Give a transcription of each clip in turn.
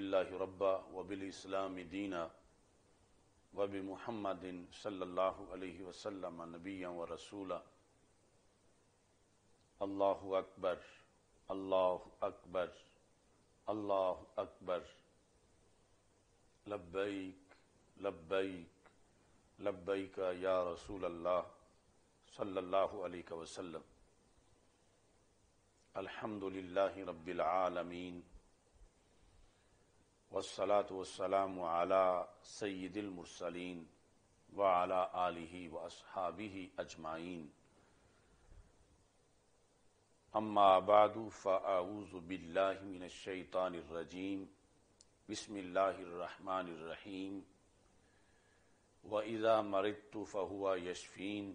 باللہ ربا وبالاسلام دینا وبمحمد صلی اللہ علیہ وسلم نبیا ورسولا۔ اللہ اکبر اللہ اکبر اللہ اکبر، لبیک لبیک لبیک یا رسول اللہ صلی اللہ علیہ وسلم۔ الحمد للہ رب العالمین والصلاة والسلام علی سید المرسلین وعلی آلہ واصحابہ اجمعین، اما بعد فاعوذ باللہ من الشیطان الرجیم، بسم اللہ الرحمن الرحیم۔ وَإِذَا مَرِضْتُ فَهُوَ يَشْفِينِ،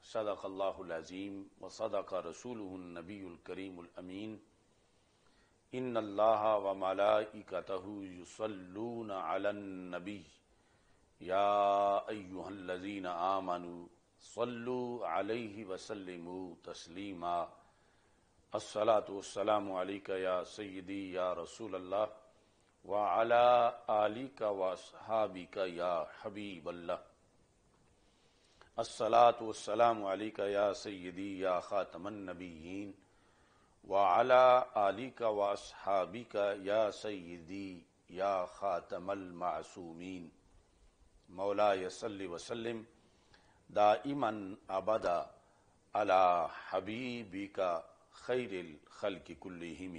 صدق اللہ العظیم وصدق رسولہ النبی الکریم الامین۔ ان اللہ وملائکتہ یصلون علی النبی یا ایہا الذین آمنوا صلوا علیہ وسلموا تسلیما۔ الصلاۃ والسلام علیک یا سیدی یا رسول اللہ وعلی آلک واصحابک یا حبیب اللہ۔ الصلاۃ والسلام علیک یا سیدی یا خاتم النبیین وعلی آلک واصحابک یا سیدی یا خاتم المعصومین۔ مولاي صل وسلم دائما ابدا علی حبیبک خیر الخلق کلہم۔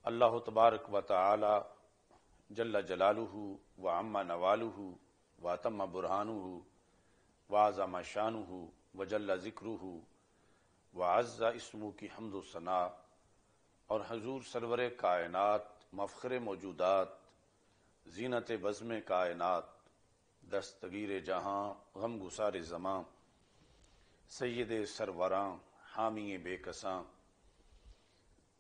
اللہ تبارک و تعالی جل جلالہ وعم نوالہ واتم برہانہ وعظم شانہ وجل ذکرہ وعز اسمہ کی حمد و ثناء، اور حضور سرور کائنات مفخر موجودات زینت بزم کائنات دستگیر جہاں غم گسار زماں سید سروراں حامی بے کساں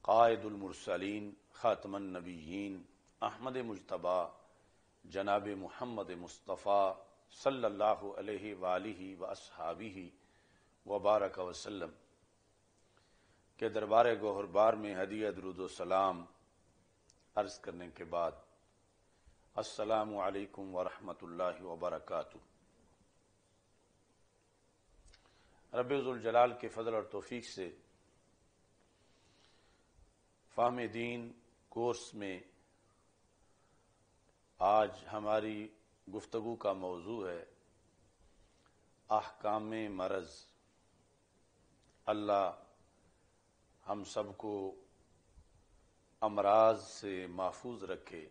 قائد المرسلین خاتم النبیین احمد مجتبی جناب محمد مصطفیٰ صلی اللہ علیہ وآلہ واصحابہ وبارک وسلم کے دربار گوہر بار میں ہدیہ درود و سلام عرض کرنے کے بعد، السلام علیکم ورحمۃ اللہ وبرکاتہ۔ رب ذوالجلال کے فضل اور توفیق سے فہم دین کورس میں آج ہماری گفتگو کا موضوع ہے احکام مرض۔ اللہ ہم سب کو امراض سے محفوظ رکھے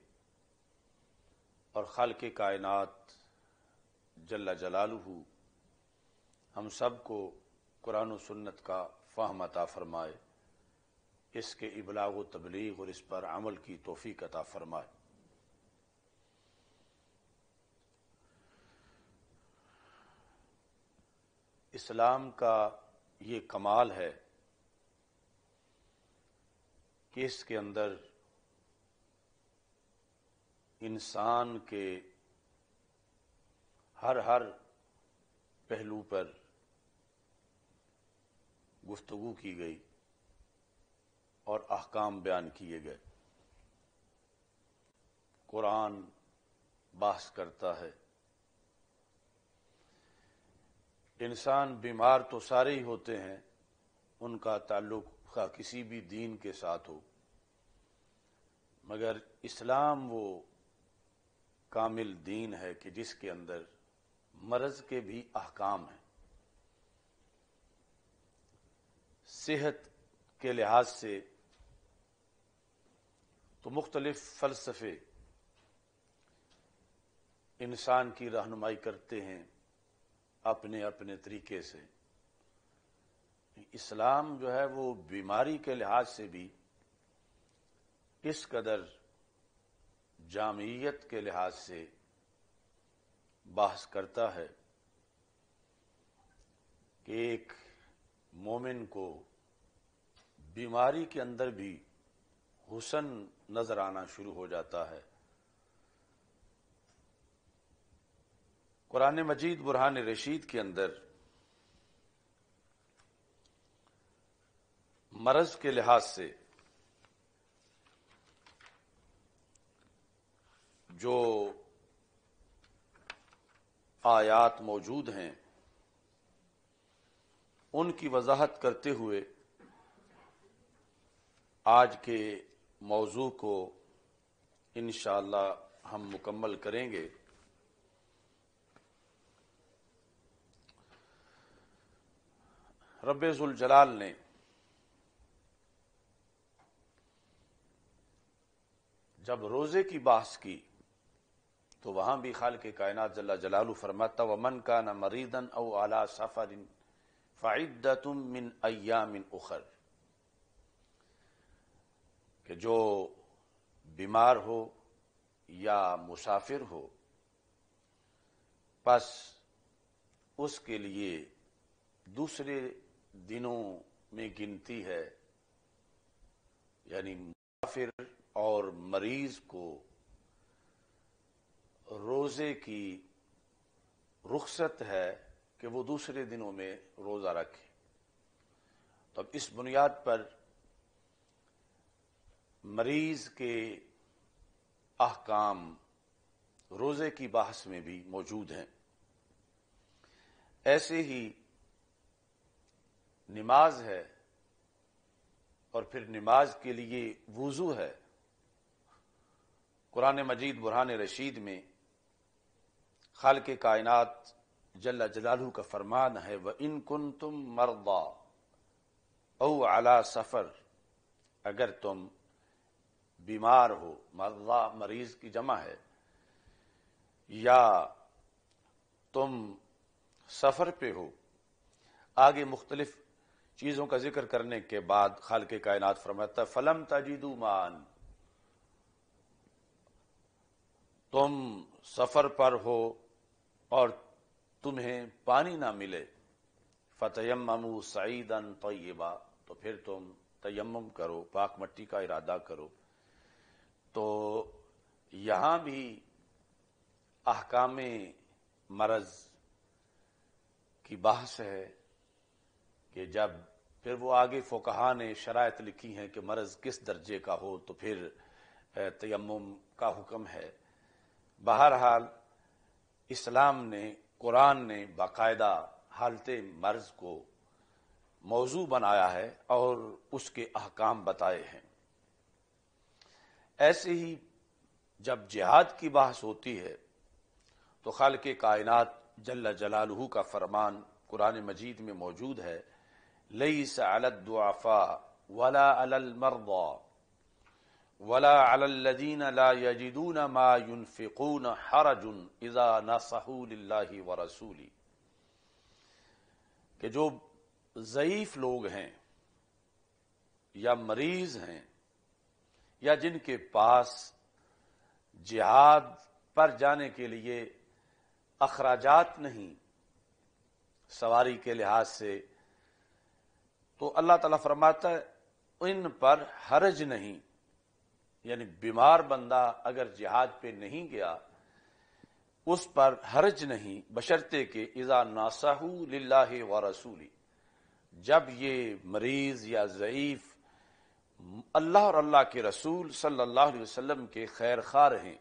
اور خالق کائنات جل جلالہ ہم سب کو قرآن و سنت کا فہم عطا فرمائے، اس کے ابلاغ و تبلیغ اور اس پر عمل کی توفیق عطا فرمائے۔ اسلام کا یہ کمال ہے کہ اس کے اندر انسان کے ہر پہلو پر گفتگو کی گئی اور احکام بیان کیے گئے۔ قرآن بحث کرتا ہے انسان بیمار تو سارے ہی ہوتے ہیں، ان کا تعلق کسی بھی دین کے ساتھ ہو، مگر اسلام وہ کامل دین ہے کہ جس کے اندر مرض کے بھی احکام ہیں۔ صحت کے لحاظ سے تو مختلف فلسفے انسان کی رہنمائی کرتے ہیں اپنے اپنے طریقے سے۔ اسلام جو ہے وہ بیماری کے لحاظ سے بھی اس قدر جامعیت کے لحاظ سے بحث کرتا ہے کہ ایک مومن کو بیماری کے اندر بھی حسن نظر آنا شروع ہو جاتا ہے۔ قرآن مجید برہان رشید کے اندر مرض کے لحاظ سے جو آیات موجود ہیں ان کی وضاحت کرتے ہوئے آج کے موضوع کو انشاءاللہ ہم مکمل کریں گے۔ رب ذوالجلال نے جب روزے کی بحث کی تو وہاں بھی خالق کائنات جل جلالہ فرماتا وَمَنْ كَانَ مَرِيضًا أَوْ عَلَى سَفَرٍ فَعِدَّةٌ مِّنْ أَيَّامٍ أُخَرَ، کہ جو بیمار ہو یا مسافر ہو پس اس کے لیے دوسرے دنوں میں گنتی ہے، یعنی مسافر اور مریض کو روزے کی رخصت ہے کہ وہ دوسرے دنوں میں روزہ رکھے۔ تو اب اس بنیاد پر مریض کے احکام روزے کی بحث میں بھی موجود ہیں۔ ایسے ہی نماز ہے اور پھر نماز کے لیے وضو ہے۔ قرآن مجید برہان رشید میں خالق کائنات جل جلالہ کا فرمان ہے وَإِن كُنتُم مَرْضَىٰ أَوْ عَلَىٰ سَفَرٍ، اگر تم بیمار ہو، مرضى مریض کی جمع ہے، یا تم سفر پہ ہو۔ آگے مختلف چیزوں کا ذکر کرنے کے بعد خالق کائنات فرماتا ہے فَلَمْ تَجِدُوا مَاءً، تم سفر پر ہو اور تمہیں پانی نہ ملے، فَتَيَمَّمُوا صَعِيدًا طَيِّبًا، تو پھر تم تیمم کرو، پاک مٹی کا ارادہ کرو۔ تو یہاں بھی احکام مرض کی بحث ہے کہ جب پھر وہ آگے فقہا نے شرائط لکھی ہیں کہ مرض کس درجے کا ہو تو پھر تیمم کا حکم ہے۔ بہرحال اسلام نے، قرآن نے باقاعدہ حالت مرض کو موضوع بنایا ہے اور اس کے احکام بتائے ہیں۔ ایسے ہی جب جہاد کی بحث ہوتی ہے تو خالق کائنات جل جلالہ کا فرمان قرآن مجید میں موجود ہے لَيْسَ عَلَى الضُّعَفَاءِ وَلَا عَلَى الْمَرْضَىٰ وَلَا عَلَى الَّذِينَ لَا يَجِدُونَ مَا يُنْفِقُونَ حَرَجٌ إِذَا نَصَحُوا لِلَّهِ وَرَسُولِهِ، کہ جو ضعیف لوگ ہیں یا مریض ہیں یا جن کے پاس جہاد پر جانے کے لیے اخراجات نہیں سواری کے لحاظ سے، تو اللہ تعالیٰ فرماتا ہے ان پر حرج نہیں، یعنی بیمار بندہ اگر جہاد پہ نہیں گیا اس پر حرج نہیں، بشرطے کہ اذا ناصحوا للہ ورسولہ، جب یہ مریض یا ضعیف اللہ اور اللہ کے رسول صلی اللہ علیہ وسلم کے خیر خواہ رہیں،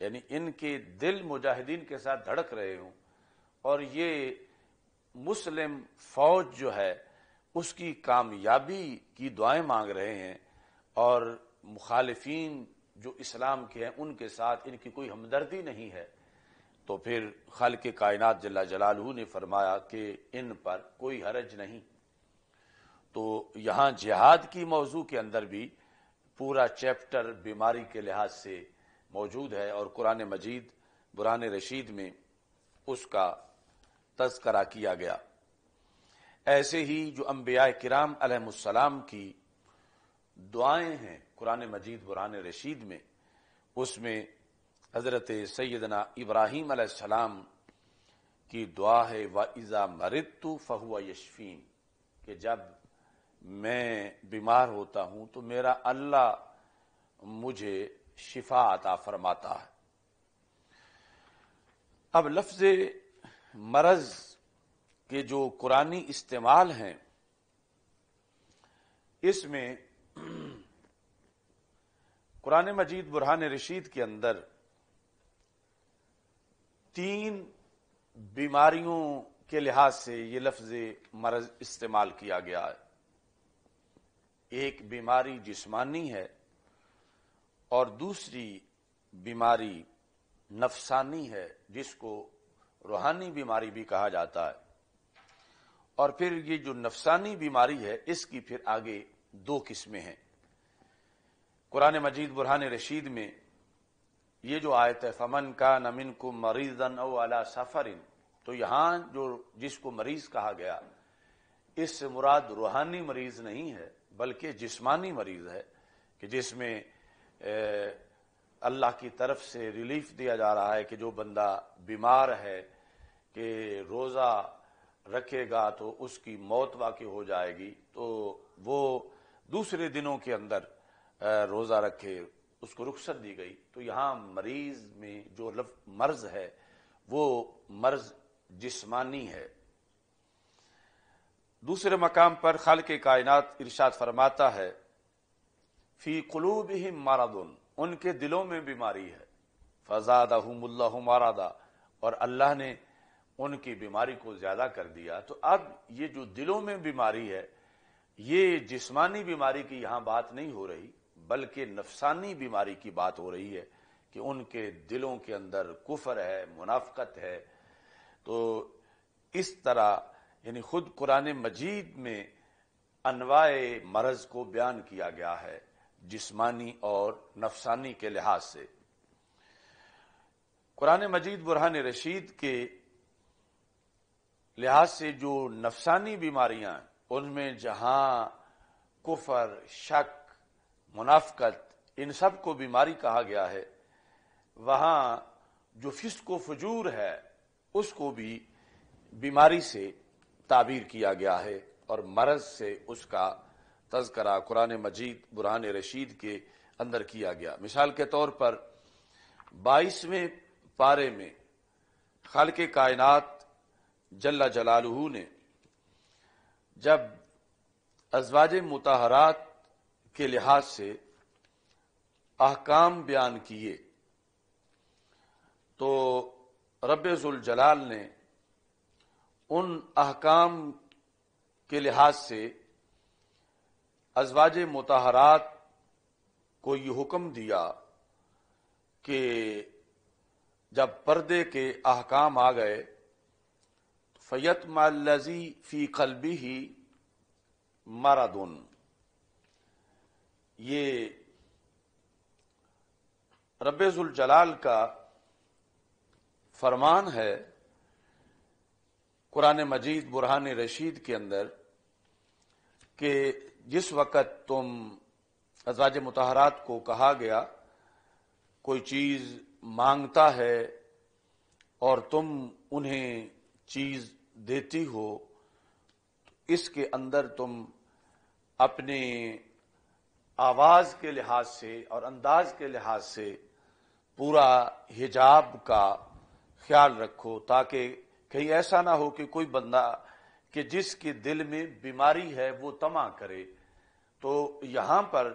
یعنی ان کے دل مجاہدین کے ساتھ دھڑک رہے ہوں اور یہ مسلم فوج جو ہے اس کی کامیابی کی دعائیں مانگ رہے ہیں اور مخالفین جو اسلام کے ہیں ان کے ساتھ ان کی کوئی ہمدردی نہیں ہے، تو پھر خالق کائنات جل جلالہ نے فرمایا کہ ان پر کوئی حرج نہیں۔ تو یہاں جہاد کی موضوع کے اندر بھی پورا چیپٹر بیماری کے لحاظ سے موجود ہے اور قرآن مجید برہان رشید میں اس کا تذکرہ کیا گیا۔ ایسے ہی جو انبیاء کرام علیہ السلام کی دعائیں ہیں قرآن مجید برہان رشید میں، اس میں حضرت سیدنا ابراہیم علیہ السلام کی دعا ہے وَإِذَا مَرِضْتُ فَهُوَ يَشْفِينِ، کہ جب میں بیمار ہوتا ہوں تو میرا اللہ مجھے شفا عطا فرماتا ہے۔ اب لفظ مرض کے جو قرآنی استعمال ہیں اس میں قرآن مجید برہان رشید کے اندر تین بیماریوں کے لحاظ سے یہ لفظ مرض استعمال کیا گیا ہے۔ ایک بیماری جسمانی ہے اور دوسری بیماری نفسانی ہے، جس کو روحانی بیماری بھی کہا جاتا ہے۔ اور پھر یہ جو نفسانی بیماری ہے اس کی پھر آگے دو قسمیں ہیں۔ قرآن مجید برہان رشید میں یہ جو آیت ہے فمن کان منکم مریضا او علی سفر، تو یہاں جس کو مریض کہا گیا اس سے مراد روحانی مریض نہیں ہے بلکہ جسمانی مریض ہے، کہ جس میں اللہ کی طرف سے ریلیف دیا جا رہا ہے کہ جو بندہ بیمار ہے کہ روزہ رکھے گا تو اس کی موت واقع ہو جائے گی، تو وہ دوسرے دنوں کے اندر روزہ رکھے، اس کو رخصت دی گئی۔ تو یہاں مریض میں جو مرض ہے وہ مرض جسمانی ہے۔ دوسرے مقام پر خالق کائنات ارشاد فرماتا ہے فی قلوبہم مرض، ان کے دلوں میں بیماری ہے، فزادہم اللہ مرضا، اور اللہ نے ان کی بیماری کو زیادہ کر دیا۔ تو اب یہ جو دلوں میں بیماری ہے یہ جسمانی بیماری کی یہاں بات نہیں ہو رہی بلکہ نفسانی بیماری کی بات ہو رہی ہے، کہ ان کے دلوں کے اندر کفر ہے، منافقت ہے۔ تو اس طرح یعنی خود قرآن مجید میں انواع مرض کو بیان کیا گیا ہے جسمانی اور نفسانی کے لحاظ سے۔ قرآن مجید برہان رشید کے لحاظ سے جو نفسانی بیماریاں ان میں جہاں کفر، شک، منافقت ان سب کو بیماری کہا گیا ہے، وہاں جو فسق و فجور ہے اس کو بھی بیماری سے تعبیر کیا گیا ہے اور مرض سے اس کا تذکرہ قرآن مجید برہان رشید کے اندر کیا گیا۔ مثال کے طور پر 22ویں پارے میں خالق کائنات جل جلالہ نے جب ازواج مطہرات کے لحاظ سے احکام بیان کیے تو رب ذوالجلال نے ان احکام کے لحاظ سے ازواج مطہرات کو یہ حکم دیا کہ جب پردے کے احکام آ گئے فَيَطْمَعَ الَّذِي فِي قَلْبِهِ مَرَضٌ، یہ رب ذوالجلال کا فرمان ہے قرآن مجید برہان رشید کے اندر کہ جس وقت تم ازواج مطہرات کو کہا گیا کوئی چیز مانگتا ہے اور تم انہیں چیز دیتی ہو تو اس کے اندر تم اپنے آواز کے لحاظ سے اور انداز کے لحاظ سے پورا حجاب کا خیال رکھو، تاکہ کہیں ایسا نہ ہو کہ کوئی بندہ کہ جس کے دل میں بیماری ہے وہ طمع کرے۔ تو یہاں پر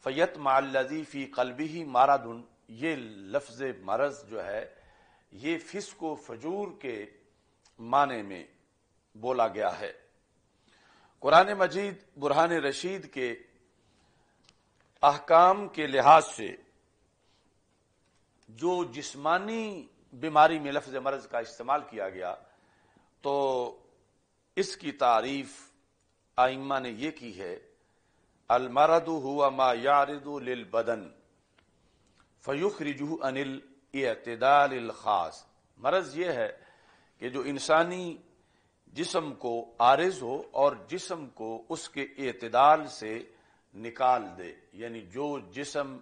فَيَطْمَعَ الَّذِي فِي قَلْبِهِ مَرَضٌ، یہ لفظ مرض جو ہے یہ فسق و فجور کے معنی میں بولا گیا ہے۔ قرآن مجید برہان رشید کے احکام کے لحاظ سے جو جسمانی بیماری میں لفظ مرض کا استعمال کیا گیا تو اس کی تعریف ائمہ نے یہ کی ہے المرض هو ما يعرض للبدن فيخرجه عن الاعتدال الخاص، مرض یہ ہے کہ جو انسانی جسم کو عارض ہو اور جسم کو اس کے اعتدال سے نکال دے، یعنی جو جسم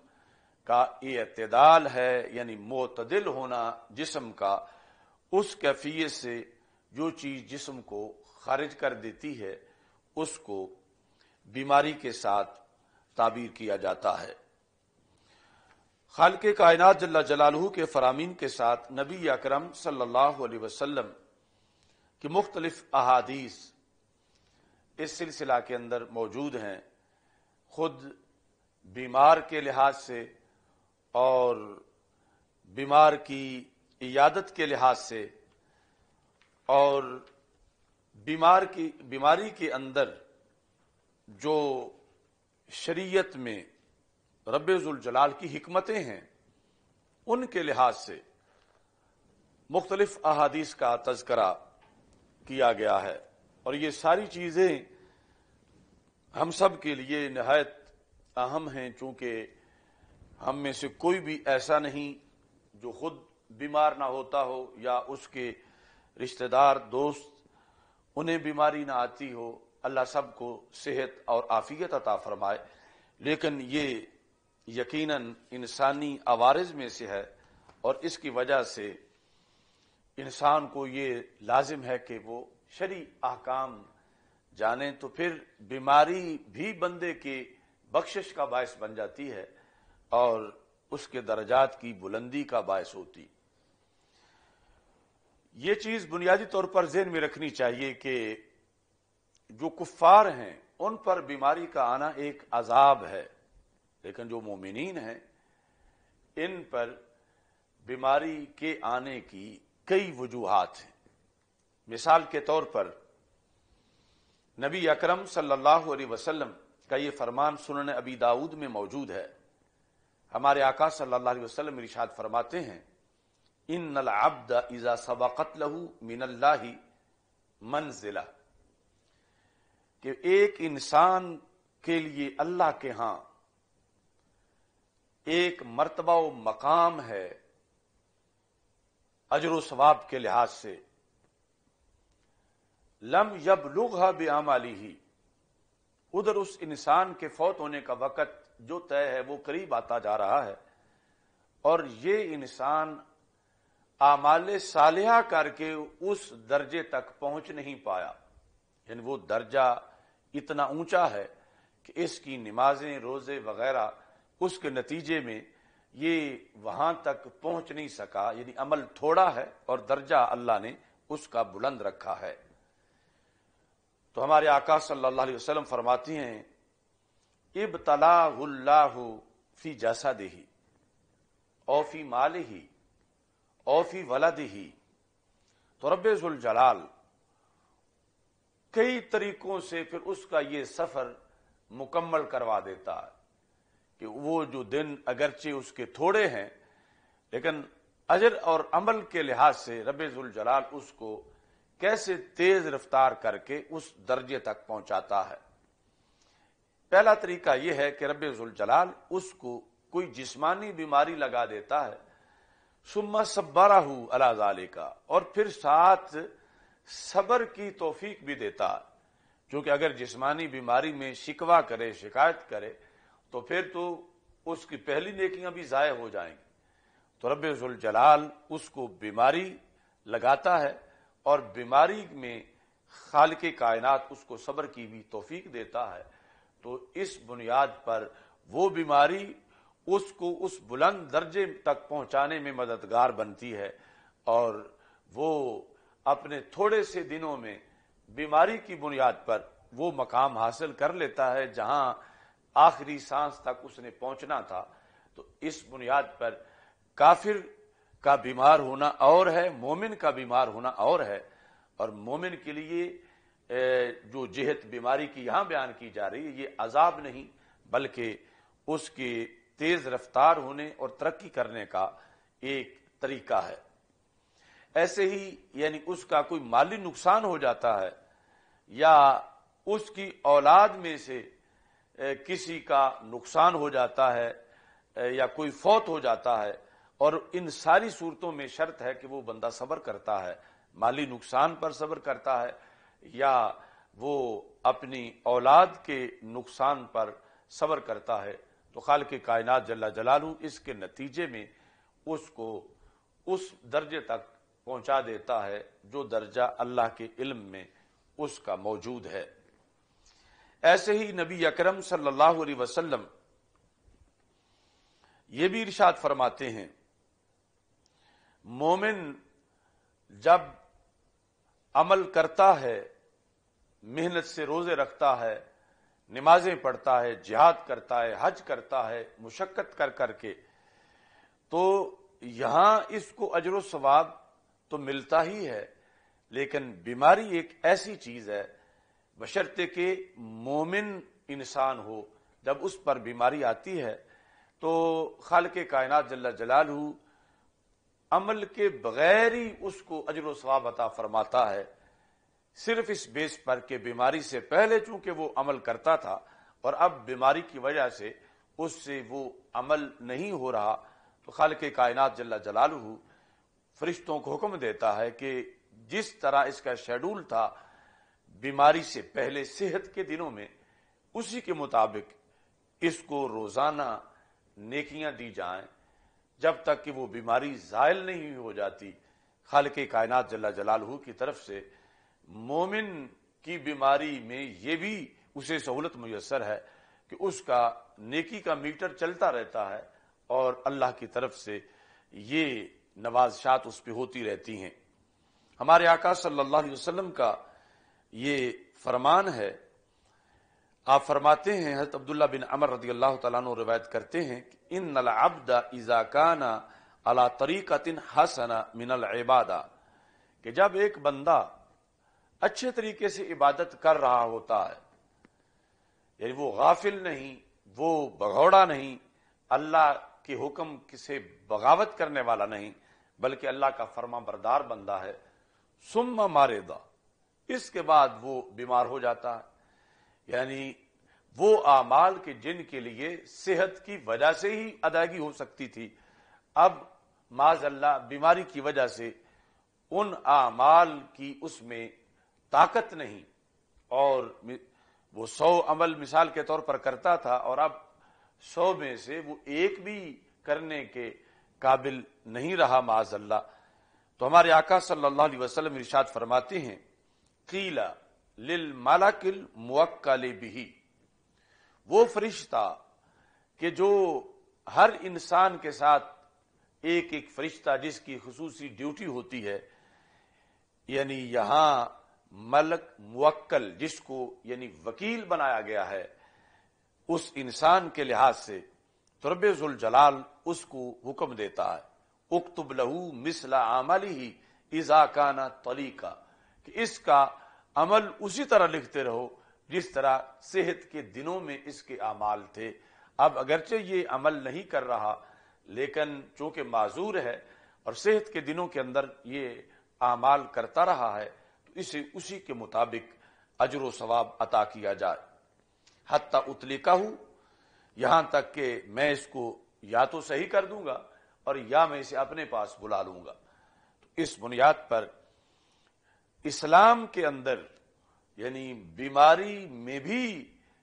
کا اعتدال ہے یعنی معتدل ہونا جسم کا، اس کیفیت سے جو چیز جسم کو خارج کر دیتی ہے اس کو بیماری کے ساتھ تعبیر کیا جاتا ہے۔ خالق کائنات جل جلالہ کے فرامین کے ساتھ نبی اکرم صلی اللہ علیہ وسلم کی مختلف احادیث اس سلسلہ کے اندر موجود ہیں، خود بیمار کے لحاظ سے اور بیمار کی عیادت کے لحاظ سے اور بیماری کے اندر جو شریعت میں رب ذوالجلال کی حکمتیں ہیں ان کے لحاظ سے مختلف احادیث کا تذکرہ کیا گیا ہے، اور یہ ساری چیزیں ہم سب کے لیے نہایت اہم ہیں، چونکہ ہم میں سے کوئی بھی ایسا نہیں جو خود بیمار نہ ہوتا ہو یا اس کے رشتہ دار دوست انہیں بیماری نہ آتی ہو۔ اللہ سب کو صحت اور عافیت عطا فرمائے، لیکن یہ یقیناً انسانی عوارض میں سے ہے، اور اس کی وجہ سے انسان کو یہ لازم ہے کہ وہ شرعی احکام جانیں، تو پھر بیماری بھی بندے کی بخشش کا باعث بن جاتی ہے اور اس کے درجات کی بلندی کا باعث ہوتی۔ یہ چیز بنیادی طور پر ذہن میں رکھنی چاہیے کہ جو کفار ہیں ان پر بیماری کا آنا ایک عذاب ہے، لیکن جو مومنین ہیں ان پر بیماری کے آنے کی کئی وجوہات ہیں۔ مثال کے طور پر نبی اکرم صلی اللہ علیہ وسلم کا یہ فرمان سنن ابی داؤد میں موجود ہے۔ ہمارے آقا صلی اللہ علیہ وسلم ارشاد فرماتے ہیں، ان العبد اذا سبقت له من اللہ منزلہ، کہ ایک انسان کے لیے اللہ کے ہاں ایک مرتبہ و مقام ہے اجر و ثواب کے لحاظ سے، لم یبلغها باعمالہ، ادھر اس انسان کے فوت ہونے کا وقت جو طے ہے وہ قریب آتا جا رہا ہے، اور یہ انسان اعمال صالحہ کر کے اس درجے تک پہنچ نہیں پایا، یعنی وہ درجہ اتنا اونچا ہے کہ اس کی نمازیں روزے وغیرہ اس کے نتیجے میں یہ وہاں تک پہنچ نہیں سکا، یعنی عمل تھوڑا ہے اور درجہ اللہ نے اس کا بلند رکھا ہے۔ تو ہمارے آقا صلی اللہ علیہ وسلم فرماتی ہیں، ابتلاہ اللہ فی جسدہ او فی مالہ او فی ولدہ، تو رب ذوالجلال کئی طریقوں سے پھر اس کا یہ سفر مکمل کروا دیتا ہے، کہ وہ جو دن اگرچہ اس کے تھوڑے ہیں لیکن اجر اور عمل کے لحاظ سے رب ذوالجلال اس کو کیسے تیز رفتار کر کے اس درجے تک پہنچاتا ہے۔ پہلا طریقہ یہ ہے کہ رب ذوالجلال اس کو کوئی جسمانی بیماری لگا دیتا ہے، ثم صبرہ علی ذالک، اور پھر ساتھ صبر کی توفیق بھی دیتا ہے، کیونکہ اگر جسمانی بیماری میں شکوہ کرے شکایت کرے تو پھر تو اس کی پہلی نیکیاں بھی ضائع ہو جائیں گی۔ تو رب ذوالجلال اس کو بیماری لگاتا ہے، اور بیماری میں خالق کائنات اس کو صبر کی بھی توفیق دیتا ہے، تو اس بنیاد پر وہ بیماری اس کو اس بلند درجے تک پہنچانے میں مددگار بنتی ہے، اور وہ اپنے تھوڑے سے دنوں میں بیماری کی بنیاد پر وہ مقام حاصل کر لیتا ہے جہاں آخری سانس تک اس نے پہنچنا تھا۔ تو اس بنیاد پر کافر کا بیمار ہونا اور ہے، مومن کا بیمار ہونا اور ہے، اور مومن کے لیے جو جہت بیماری کی یہاں بیان کی جا رہی ہے یہ عذاب نہیں بلکہ اس کے تیز رفتار ہونے اور ترقی کرنے کا ایک طریقہ ہے۔ ایسے ہی یعنی اس کا کوئی مالی نقصان ہو جاتا ہے یا اس کی اولاد میں سے کسی کا نقصان ہو جاتا ہے یا کوئی فوت ہو جاتا ہے، اور ان ساری صورتوں میں شرط ہے کہ وہ بندہ صبر کرتا ہے، مالی نقصان پر صبر کرتا ہے یا وہ اپنی اولاد کے نقصان پر صبر کرتا ہے، تو خالق کائنات جل جلالہ اس کے نتیجے میں اس کو اس درجے تک پہنچا دیتا ہے جو درجہ اللہ کے علم میں اس کا موجود ہے۔ ایسے ہی نبی اکرم صلی اللہ علیہ وسلم یہ بھی ارشاد فرماتے ہیں، مومن جب عمل کرتا ہے، محنت سے روزے رکھتا ہے، نمازیں پڑھتا ہے، جہاد کرتا ہے، حج کرتا ہے، مشقت کر کر کے، تو یہاں اس کو اجر و ثواب تو ملتا ہی ہے، لیکن بیماری ایک ایسی چیز ہے بشرطے کہ مومن انسان ہو، جب اس پر بیماری آتی ہے تو خالق کائنات جل جلالہ عمل کے بغیر ہی اس کو اجر و ثواب عطا فرماتا ہے، صرف اس بیس پر کہ بیماری سے پہلے چونکہ وہ عمل کرتا تھا اور اب بیماری کی وجہ سے اس سے وہ عمل نہیں ہو رہا، تو خالق کائنات جل جلالہ فرشتوں کو حکم دیتا ہے کہ جس طرح اس کا شیڈول تھا بیماری سے پہلے صحت کے دنوں میں، اسی کے مطابق اس کو روزانہ نیکیاں دی جائیں جب تک کہ وہ بیماری زائل نہیں ہو جاتی۔ خالق کائنات جل جلالہ کی طرف سے مومن کی بیماری میں یہ بھی اسے سہولت میسر ہے کہ اس کا نیکی کا میٹر چلتا رہتا ہے اور اللہ کی طرف سے یہ نوازشات اس پہ ہوتی رہتی ہیں۔ ہمارے آقا صلی اللہ علیہ وسلم کا یہ فرمان ہے، آپ فرماتے ہیں، حضرت عبداللہ بن عمر رضی اللہ تعالیٰ عنہ روایت کرتے ہیں کہ ان العبد اذا کان علی طریقۃ حسنہ من العبادہ، کہ جب ایک بندہ اچھے طریقے سے عبادت کر رہا ہوتا ہے، یعنی وہ غافل نہیں، وہ بغوڑا نہیں، اللہ کے حکم سے بغاوت کرنے والا نہیں، بلکہ اللہ کا فرما بردار بندہ ہے، ثم ماردا، اس کے بعد وہ بیمار ہو جاتا ہے، یعنی وہ اعمال کے جن کے لیے صحت کی وجہ سے ہی ادائیگی ہو سکتی تھی، اب معاذ اللہ بیماری کی وجہ سے ان اعمال کی اس میں طاقت نہیں، اور وہ 100 عمل مثال کے طور پر کرتا تھا اور اب 100 میں سے وہ ایک بھی کرنے کے قابل نہیں رہا معاذ اللہ، تو ہمارے آقا صلی اللہ علیہ وسلم ارشاد فرماتے ہیں قیل للملک الموکل بہ، وہ فرشتہ کہ جو ہر انسان کے ساتھ ایک ایک فرشتہ جس کی خصوصی ڈیوٹی ہوتی ہے، یعنی یہاں ملک موکل جس کو یعنی وکیل بنایا گیا ہے اس انسان کے لحاظ سے، تو رب ذوالجلال اس کو حکم دیتا ہے اکتب لہو مثل عملہ اذا کان طلیقہ، کہ اس کا عمل اسی طرح لکھتے رہو جس طرح صحت کے دنوں میں اس کے اعمال تھے۔ اب اگرچہ یہ عمل نہیں کر رہا لیکن چونکہ معذور ہے اور صحت کے دنوں کے اندر یہ اعمال کرتا رہا ہے تو اسے اسی کے مطابق اجر و ثواب عطا کیا جائے۔ حتی اطلقہ، یہاں تک کہ میں اس کو یا تو صحیح کر دوں گا اور یا میں اسے اپنے پاس بلا لوں گا۔ تو اس بنیاد پر اسلام کے اندر یعنی بیماری میں بھی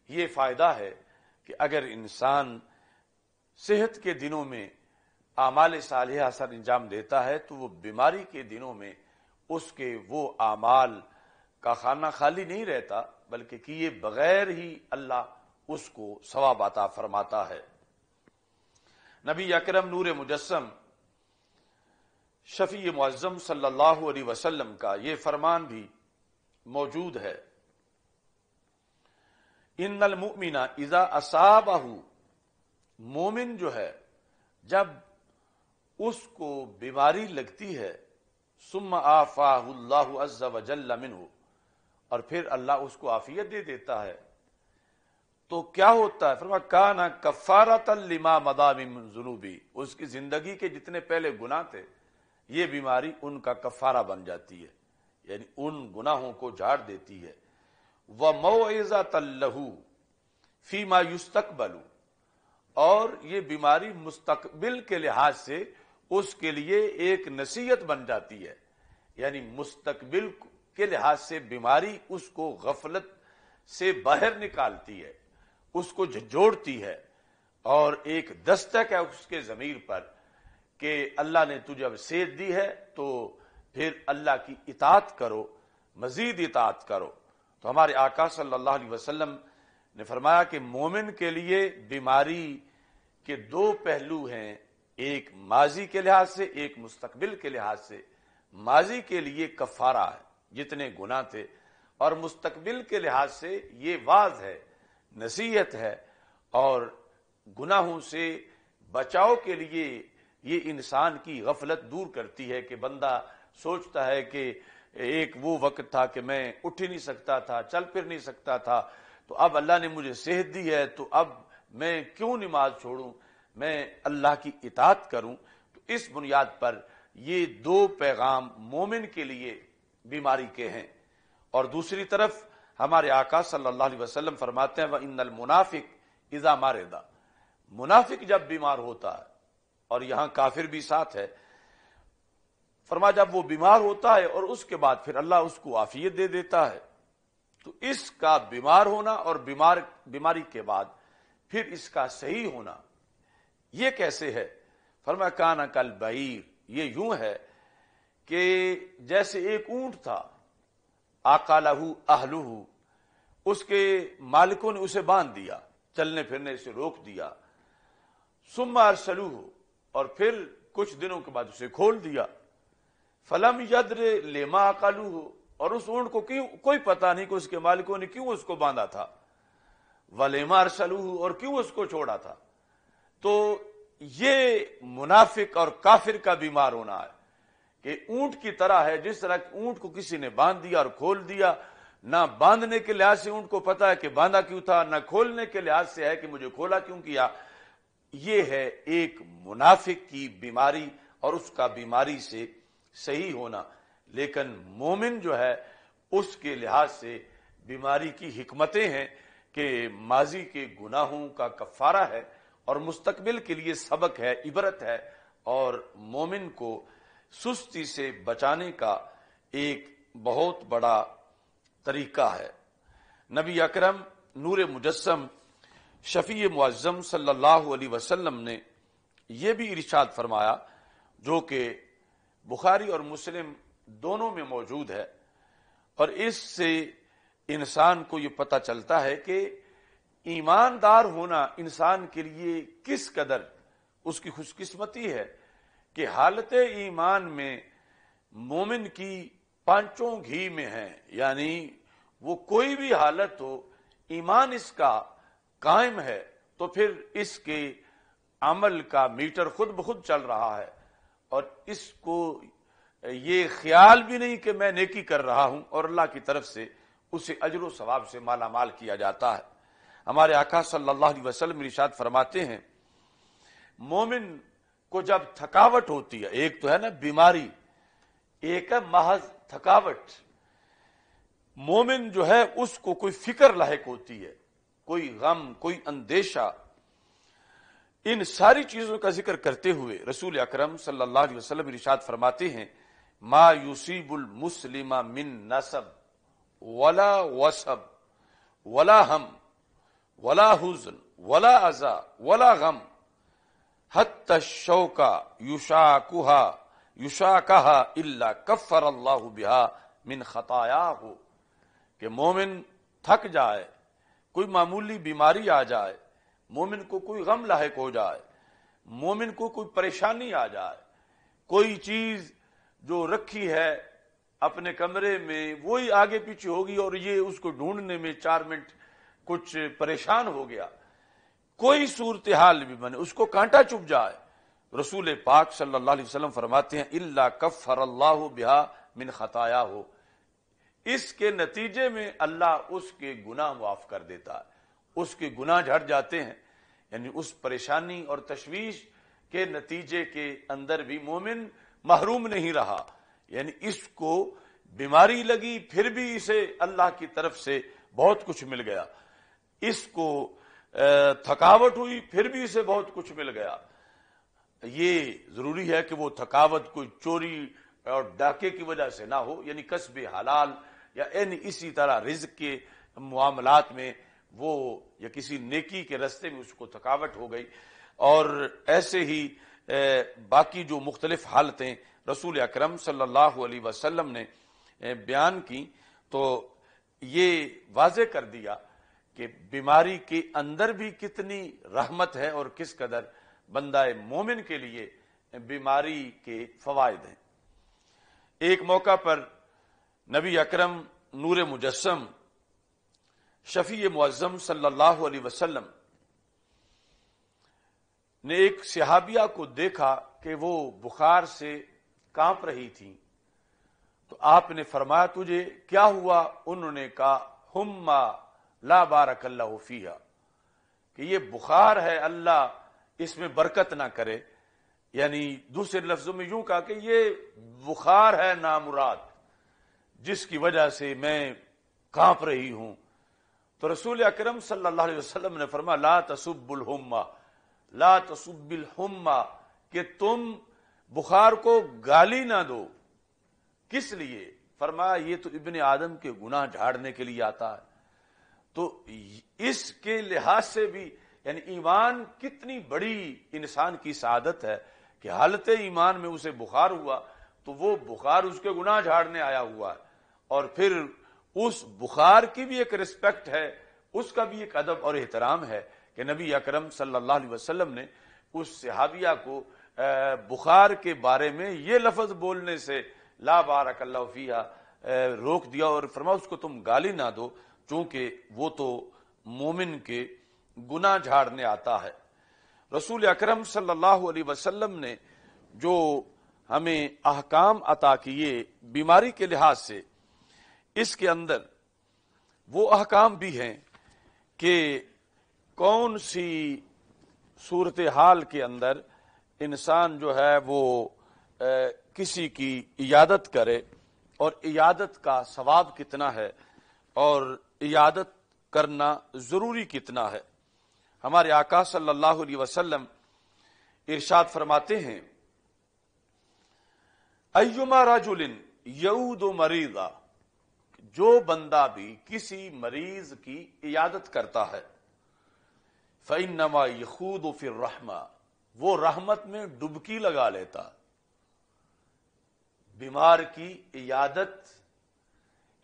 یہ فائدہ ہے کہ اگر انسان صحت کے دنوں میں اعمال صالحہ سر انجام دیتا ہے تو وہ بیماری کے دنوں میں اس کے وہ اعمال کا خانہ خالی نہیں رہتا، بلکہ کیے بغیر ہی اللہ اس کو ثواب عطا فرماتا ہے۔ نبی اکرم نور مجسم شفیع معظم صلی اللہ علیہ وسلم کا یہ فرمان بھی موجود ہے، ان المؤمن اذا اصابہ، مومن جو ہے جب اس کو بیماری لگتی ہے، ثم عافاہ اللہ عز وجل منہ، اور پھر اللہ اس کو عافیت دے دیتا ہے، تو کیا ہوتا ہے؟ فرمایا کان کفارۃ لما مضی من ذنوبی، اس کی زندگی کے جتنے پہلے گناہ تھے یہ بیماری ان کا کفارہ بن جاتی ہے، یعنی ان گناہوں کو جھاڑ دیتی ہے۔ وموعظۃ لہ فیما یستقبل، اور یہ بیماری مستقبل کے لحاظ سے اس کے لیے ایک نصیحت بن جاتی ہے، یعنی مستقبل کے لحاظ سے بیماری اس کو غفلت سے باہر نکالتی ہے، اس کو جھنجھوڑتی ہے، اور ایک دستک ہے اس کے ضمیر پر کہ اللہ نے تجھے اب صحت دی ہے تو پھر اللہ کی اطاعت کرو، مزید اطاعت کرو۔ تو ہمارے آقا صلی اللہ علیہ وسلم نے فرمایا کہ مومن کے لیے بیماری کے دو پہلو ہیں، ایک ماضی کے لحاظ سے، ایک مستقبل کے لحاظ سے۔ ماضی کے لیے کفارہ ہے جتنے گناہ تھے، اور مستقبل کے لحاظ سے یہ واعظ ہے، نصیحت ہے، اور گناہوں سے بچاؤ کے لیے یہ انسان کی غفلت دور کرتی ہے کہ بندہ سوچتا ہے کہ ایک وہ وقت تھا کہ میں اٹھ ہی نہیں سکتا تھا، چل پھر نہیں سکتا تھا، تو اب اللہ نے مجھے صحت دی ہے تو اب میں کیوں نماز چھوڑوں، میں اللہ کی اطاعت کروں۔ تو اس بنیاد پر یہ دو پیغام مومن کے لیے بیماری کے ہیں۔ اور دوسری طرف ہمارے آقا صلی اللہ علیہ وسلم فرماتے ہیں وَإِنَّ الْمُنَافِقِ إِذَا مَرِضَ، منافق جب بیمار ہوتا ہے، اور یہاں کافر بھی ساتھ ہے، فرمایا جب وہ بیمار ہوتا ہے اور اس کے بعد پھر اللہ اس کو عافیت دے دیتا ہے، تو اس کا بیمار ہونا اور بیماری کے بعد پھر اس کا صحیح ہونا یہ کیسے ہے؟ فرمایا کانا کل بعیر، یہ یوں ہے کہ جیسے ایک اونٹ تھا، آقالہ اہلہ، اس کے مالکوں نے اسے باندھ دیا، چلنے پھرنے سے روک دیا، ثم ارسلوہ، اور پھر کچھ دنوں کے بعد اسے کھول دیا، فلم یدر لما عقلوہ، اور اس اونٹ کو کیوں کوئی پتہ نہیں کہ اس کے مالکوں نے کیوں اس کو باندھا تھا، ولما ارسلوہ، اور کیوں اس کو چھوڑا تھا۔ تو یہ منافق اور کافر کا بیمار ہونا ہے کہ اونٹ کی طرح ہے، جس طرح اونٹ کو کسی نے باندھ دیا اور کھول دیا، نہ باندھنے کے لحاظ سے اونٹ کو پتا ہے کہ باندھا کیوں تھا، نہ کھولنے کے لحاظ سے ہے کہ مجھے کھولا کیوں کیا۔ یہ ہے ایک منافق کی بیماری اور اس کا بیماری سے صحیح ہونا۔ لیکن مومن جو ہے اس کے لحاظ سے بیماری کی حکمتیں ہیں کہ ماضی کے گناہوں کا کفارہ ہے اور مستقبل کے لیے سبق ہے، عبرت ہے، اور مومن کو سستی سے بچانے کا ایک بہت بڑا طریقہ ہے۔ نبی اکرم نور مجسم شفیع معظم صلی اللہ علیہ وسلم نے یہ بھی ارشاد فرمایا، جو کہ بخاری اور مسلم دونوں میں موجود ہے، اور اس سے انسان کو یہ پتہ چلتا ہے کہ ایماندار ہونا انسان کے لیے کس قدر اس کی خوش قسمتی ہے کہ حالت ایمان میں مومن کی پانچوں گھی میں ہے، یعنی وہ کوئی بھی حالت ہو، ایمان اس کا قائم ہے تو پھر اس کے عمل کا میٹر خود بخود چل رہا ہے، اور اس کو یہ خیال بھی نہیں کہ میں نیکی کر رہا ہوں، اور اللہ کی طرف سے اسے اجر و ثواب سے مالا مال کیا جاتا ہے۔ ہمارے آقا صلی اللہ علیہ وسلم ارشاد فرماتے ہیں مومن کو جب تھکاوٹ ہوتی ہے، ایک تو ہے نا بیماری، ایک ہے محض تھکاوٹ، مومن جو ہے اس کو کوئی فکر لاحق ہوتی ہے، کوئی غم، کوئی اندیشہ، ان ساری چیزوں کا ذکر کرتے ہوئے رسول اکرم صلی اللہ علیہ وسلم ارشاد فرماتے ہیں ما یصیب المسلم من نصب ولا وصب ولا ہم ولا حزن ولا اذى ولا غم حتى الشوكة يشاكها الا كفر الله بها من خطاياه، کہ مومن تھک جائے، کوئی معمولی بیماری آ جائے، مومن کو کوئی غم لاحق ہو جائے، مومن کو کوئی پریشانی آ جائے، کوئی چیز جو رکھی ہے اپنے کمرے میں وہی آگے پیچھے ہوگی اور یہ اس کو ڈھونڈنے میں 4 منٹ کچھ پریشان ہو گیا، کوئی صورتحال بھی بنے، اس کو کانٹا چبھ جائے، رسول پاک صلی اللہ علیہ وسلم فرماتے ہیں الا کفر اللہ بها من خطاياه، اس کے نتیجے میں اللہ اس کے گناہ معاف کر دیتا ہے، اس کے گناہ جھڑ جاتے ہیں۔ یعنی اس پریشانی اور تشویش کے نتیجے کے اندر بھی مومن محروم نہیں رہا، یعنی اس کو بیماری لگی پھر بھی اسے اللہ کی طرف سے بہت کچھ مل گیا، اس کو تھکاوٹ ہوئی پھر بھی اسے بہت کچھ مل گیا۔ یہ ضروری ہے کہ وہ تھکاوٹ کوئی چوری اور ڈاکے کی وجہ سے نہ ہو، یعنی کسب حلال یا اسی طرح رزق کے معاملات میں وہ یا کسی نیکی کے رستے میں اس کو تھکاوٹ ہو گئی، اور ایسے ہی باقی جو مختلف حالتیں رسول اکرم صلی اللہ علیہ وسلم نے بیان کی، تو یہ واضح کر دیا کہ بیماری کے اندر بھی کتنی رحمت ہے اور کس قدر بندہ مومن کے لیے بیماری کے فوائد ہیں۔ ایک موقع پر نبی اکرم نور مجسم شفیع معظم صلی اللہ علیہ وسلم نے ایک صحابیہ کو دیکھا کہ وہ بخار سے کانپ رہی تھی، تو آپ نے فرمایا تجھے کیا ہوا؟ انہوں نے کہا ہما لا بارک اللہ فیہا، کہ یہ بخار ہے، اللہ اس میں برکت نہ کرے. یعنی دوسرے لفظوں میں یوں کہا کہ یہ بخار ہے نامراد جس کی وجہ سے میں کانپ رہی ہوں. تو رسول اکرم صلی اللہ علیہ وسلم نے فرمایا لا تسب الحمہ، لا تسب الحمہ، کہ تم بخار کو گالی نہ دو. کس لیے؟ فرمایا یہ تو ابن آدم کے گناہ جھاڑنے کے لیے آتا ہے. تو اس کے لحاظ سے بھی یعنی ایمان کتنی بڑی انسان کی سعادت ہے کہ حالت ایمان میں اسے بخار ہوا تو وہ بخار اس کے گناہ جھاڑنے آیا ہوا ہے، اور پھر اس بخار کی بھی ایک رسپیکٹ ہے، اس کا بھی ایک ادب اور احترام ہے کہ نبی اکرم صلی اللہ علیہ وسلم نے اس صحابیہ کو بخار کے بارے میں یہ لفظ بولنے سے لا بارک اللہ فیہا روک دیا، اور فرمایا اس کو تم گالی نہ دو چونکہ وہ تو مومن کے گناہ جھاڑنے آتا ہے. رسول اکرم صلی اللہ علیہ وسلم نے جو ہمیں احکام عطا کیے بیماری کے لحاظ سے، اس کے اندر وہ احکام بھی ہیں کہ کون سی صورتحال کے اندر انسان جو ہے وہ کسی کی عیادت کرے اور عیادت کا ثواب کتنا ہے اور عیادت کرنا ضروری کتنا ہے. ہمارے آقا صلی اللہ علیہ وسلم ارشاد فرماتے ہیں ایما رجل یعود مریضا، جو بندہ بھی کسی مریض کی عیادت کرتا ہے فإنما یخوض فی الرحمہ، وہ رحمت میں ڈبکی لگا لیتا. بیمار کی عیادت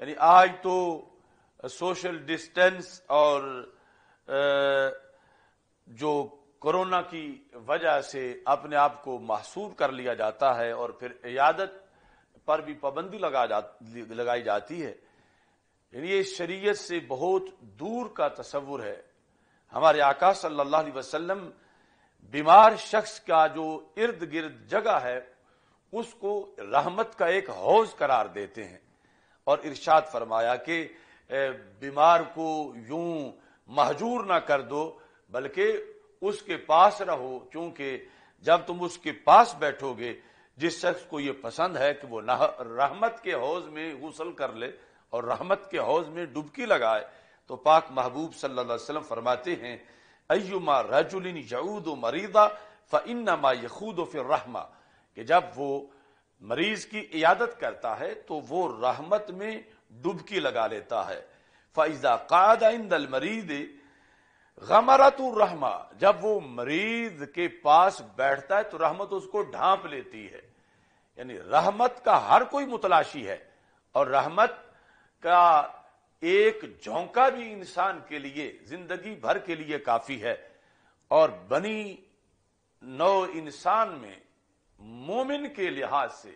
یعنی آج تو سوشل ڈسٹینس اور جو کورونا کی وجہ سے اپنے آپ کو محصور کر لیا جاتا ہے اور پھر عیادت پر بھی پابندی لگائی جاتی ہے، یعنی یہ شریعت سے بہت دور کا تصور ہے. ہمارے آقا صلی اللہ علیہ وسلم بیمار شخص کا جو ارد گرد جگہ ہے اس کو رحمت کا ایک حوض قرار دیتے ہیں، اور ارشاد فرمایا کہ بیمار کو یوں مہجور نہ کر دو بلکہ اس کے پاس رہو، کیونکہ جب تم اس کے پاس بیٹھو گے، جس شخص کو یہ پسند ہے کہ وہ رحمت کے حوض میں غسل کر لے اور رحمت کے حوض میں ڈبکی لگائے، تو پاک محبوب صلی اللہ علیہ وسلم فرماتے ہیں ایما رجل یعود مریضا فانما یخوض فی الرحمہ، کہ جب وہ مریض کی عیادت کرتا ہے تو وہ رحمت میں ڈبکی لگا لیتا ہے. فاذا قعد عند المریض غمرت الرحمہ، جب وہ مریض کے پاس بیٹھتا ہے تو رحمت اس کو ڈھانپ لیتی ہے. یعنی رحمت کا ہر کوئی متلاشی ہے، اور رحمت کا ایک جھونکا بھی انسان کے لیے زندگی بھر کے لیے کافی ہے. اور بنی نو انسان میں مومن کے لحاظ سے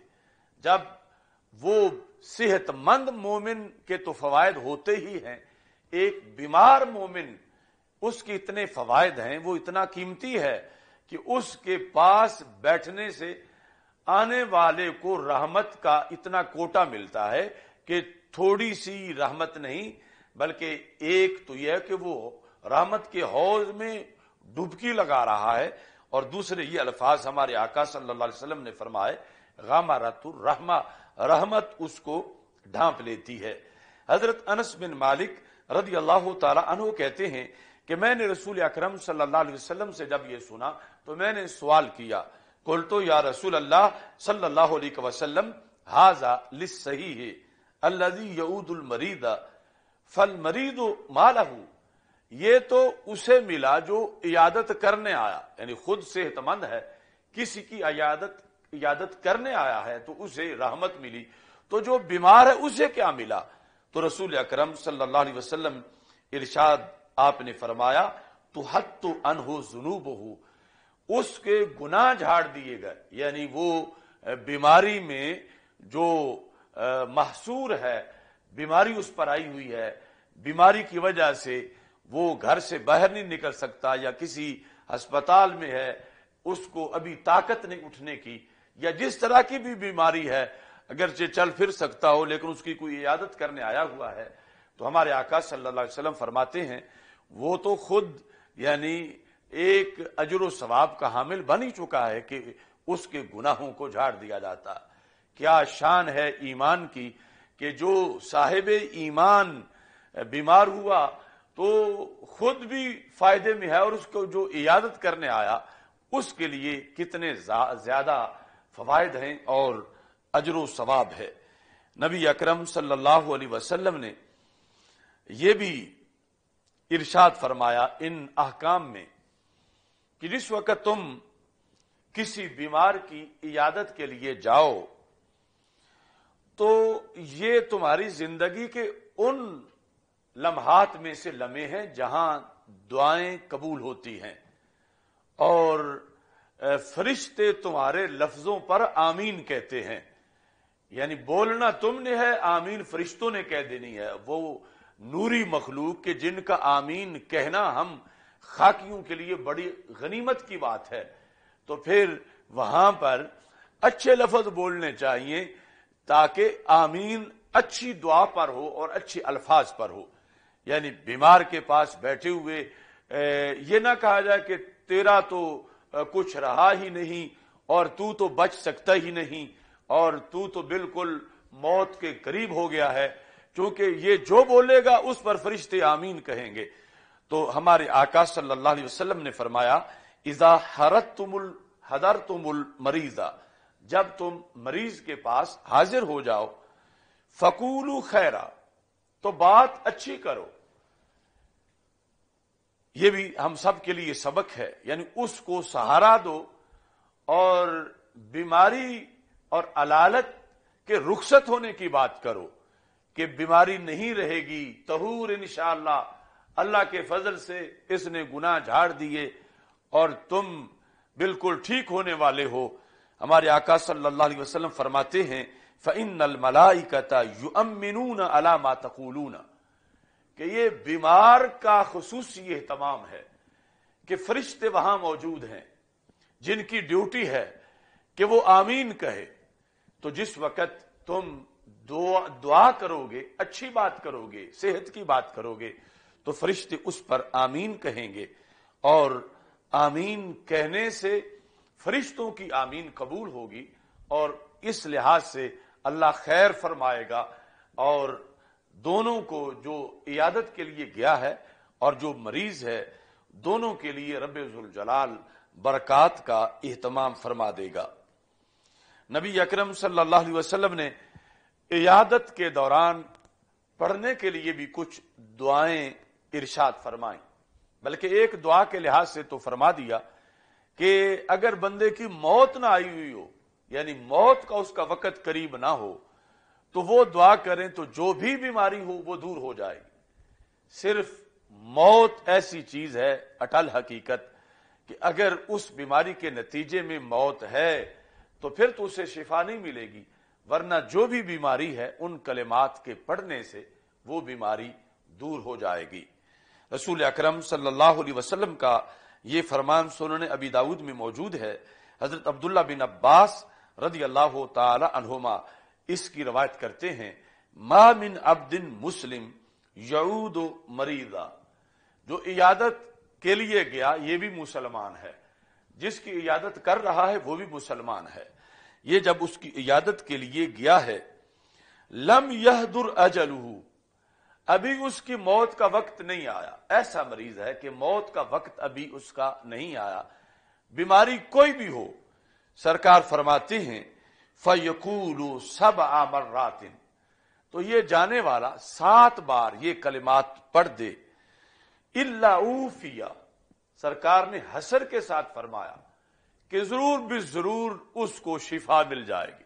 جب وہ صحت مند مومن کے تو فوائد ہوتے ہی ہیں، ایک بیمار مومن اس کے اتنے فوائد ہیں، وہ اتنا قیمتی ہے کہ اس کے پاس بیٹھنے سے آنے والے کو رحمت کا اتنا کوٹا ملتا ہے کہ تھوڑی سی رحمت نہیں بلکہ ایک تو یہ کہ وہ رحمت کے حوض میں ڈبکی لگا رہا ہے، اور دوسرے یہ الفاظ ہمارے آقا صلی اللہ علیہ وسلم نے فرمائے غمرت الرحمہ، رحمت اس کو ڈھانپ لیتی ہے. حضرت انس بن مالک رضی اللہ تعالی عنہ کہتے ہیں کہ میں نے رسول اکرم صلی اللہ علیہ وسلم سے جب یہ سنا تو میں نے سوال کیا، قلت یا رسول اللہ صلی اللہ علیہ وسلم ھذا للصحیح الذی یعود المریض فالمریض ما لہ، یہ تو اسے ملا جو عیادت کرنے آیا، یعنی خود صحت مند ہے، کسی کی عیادت کرنے آیا ہے تو اسے رحمت ملی، تو جو بیمار ہے اسے کیا ملا؟ تو رسول اکرم صلی اللہ علیہ وسلم ارشاد آپ نے فرمایا تحط عنہ ذنوبہ، اس کے گناہ جھاڑ دیے گئے. یعنی وہ بیماری میں جو محصور ہے، بیماری اس پر آئی ہوئی ہے، بیماری کی وجہ سے وہ گھر سے باہر نہیں نکل سکتا یا کسی ہسپتال میں ہے اس کو ابھی طاقت نہیں اٹھنے کی، یا جس طرح کی بھی بیماری ہے، اگرچہ چل پھر سکتا ہو لیکن اس کی کوئی عیادت کرنے آیا ہوا ہے، تو ہمارے آقا صلی اللہ علیہ وسلم فرماتے ہیں وہ تو خود یعنی ایک اجر و ثواب کا حامل بن ہی چکا ہے کہ اس کے گناہوں کو جھاڑ دیا جاتا۔ کیا شان ہے ایمان کی کہ جو صاحب ایمان بیمار ہوا تو خود بھی فائدے میں ہے، اور اس کو جو عیادت کرنے آیا اس کے لیے کتنے زیادہ فوائد ہیں اور اجر و ثواب ہے۔ نبی اکرم صلی اللہ علیہ وسلم نے یہ بھی ارشاد فرمایا ان احکام میں کہ جس وقت تم کسی بیمار کی عیادت کے لیے جاؤ تو یہ تمہاری زندگی کے ان لمحات میں سے لمحے ہیں جہاں دعائیں قبول ہوتی ہیں، اور فرشتے تمہارے لفظوں پر آمین کہتے ہیں۔ یعنی بولنا تم نے ہے، آمین فرشتوں نے کہہ دینی ہے۔ وہ نوری مخلوق کے جن کا آمین کہنا ہم خاکیوں کے لیے بڑی غنیمت کی بات ہے، تو پھر وہاں پر اچھے لفظ بولنے چاہیے تاکہ آمین اچھی دعا پر ہو اور اچھے الفاظ پر ہو۔ یعنی بیمار کے پاس بیٹھے ہوئے یہ نہ کہا جائے کہ تیرا تو کچھ رہا ہی نہیں اور تو بچ سکتا ہی نہیں اور تو بالکل موت کے قریب ہو گیا ہے، چونکہ یہ جو بولے گا اس پر فرشتے آمین کہیں گے۔ تو ہمارے آقا صلی اللہ علیہ وسلم نے فرمایا اذا حضرتم المریض، جب تم مریض کے پاس حاضر ہو جاؤ، فقولوا خیرا، تو بات اچھی کرو۔ یہ بھی ہم سب کے لیے سبق ہے، یعنی اس کو سہارا دو اور بیماری اور علالت کے رخصت ہونے کی بات کرو کہ بیماری نہیں رہے گی، طہور انشاءاللہ، اللہ کے فضل سے اس نے گناہ جھاڑ دیے اور تم بالکل ٹھیک ہونے والے ہو۔ ہمارے آقا صلی اللہ علیہ وسلم فرماتے ہیں فَإِنَّ الْمَلَائِكَةَ يُؤْمِنُونَ عَلَى مَا تَقُولُونَ، کہ یہ بیمار کا خصوصی اہتمام ہے کہ فرشتے وہاں موجود ہیں جن کی ڈیوٹی ہے کہ وہ آمین کہے۔ تو جس وقت تم دعا کرو گے، اچھی بات کرو گے، صحت کی بات کرو گے، تو فرشتے اس پر آمین کہیں گے، اور آمین کہنے سے فرشتوں کی آمین قبول ہوگی، اور اس لحاظ سے اللہ خیر فرمائے گا، اور دونوں کو جو عیادت کے لیے گیا ہے اور جو مریض ہے دونوں کے لیے رب ذوالجلال برکات کا اہتمام فرما دے گا۔ نبی اکرم صلی اللہ علیہ وسلم نے عیادت کے دوران پڑھنے کے لیے بھی کچھ دعائیں ارشاد فرمائیں، بلکہ ایک دعا کے لحاظ سے تو فرما دیا کہ اگر بندے کی موت نہ آئی ہوئی ہو، یعنی موت کا اس کا وقت قریب نہ ہو، تو وہ دعا کریں تو جو بھی بیماری ہو وہ دور ہو جائے گی۔ صرف موت ایسی چیز ہے، اٹل حقیقت، کہ اگر اس بیماری کے نتیجے میں موت ہے تو پھر تو اسے شفا نہیں ملے گی، ورنہ جو بھی بیماری ہے ان کلمات کے پڑھنے سے وہ بیماری دور ہو جائے گی۔ رسول اکرم صلی اللہ علیہ وسلم کا یہ فرمان سنن ابی داؤد میں موجود ہے۔ حضرت عبداللہ بن عباس رضی اللہ تعالی عنہما اس کی روایت کرتے ہیں ما من عبد مسلم یعود مریضا، جو عیادت کے لیے گیا یہ بھی مسلمان ہے، جس کی عیادت کر رہا ہے وہ بھی مسلمان ہے، یہ جب اس کی عیادت کے لیے گیا ہے لم یحضر اجلہ، ابھی اس کی موت کا وقت نہیں آیا، ایسا مریض ہے کہ موت کا وقت ابھی اس کا نہیں آیا، بیماری کوئی بھی ہو، سرکار فرماتے ہیں فَيَقُولُ 7 مرات، تو یہ جانے والا 7 بار یہ کلمات پڑھ دے، اِلَّا عُوفِیَ، سرکار نے حسر کے ساتھ فرمایا کہ ضرور بھی ضرور اس کو شفا مل جائے گی۔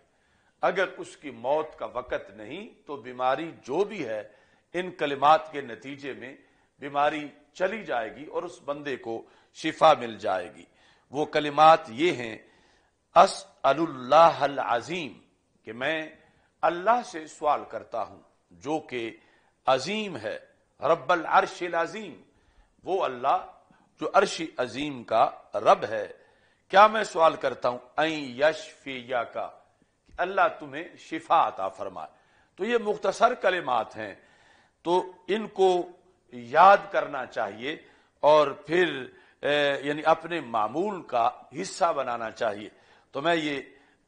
اگر اس کی موت کا وقت نہیں تو بیماری جو بھی ہے ان کلمات کے نتیجے میں بیماری چلی جائے گی اور اس بندے کو شفا مل جائے گی۔ وہ کلمات یہ ہیں اسأل اللہ العظیم، کہ میں اللہ سے سوال کرتا ہوں جو کہ عظیم ہے، رب العرش العظیم، وہ اللہ جو عرش عظیم کا رب ہے، کیا میں سوال کرتا ہوں این یشفیہ کا، کہ اللہ تمہیں شفا عطا فرمائے۔ تو یہ مختصر کلمات ہیں، تو ان کو یاد کرنا چاہیے اور پھر یعنی اپنے معمول کا حصہ بنانا چاہیے۔ تو میں یہ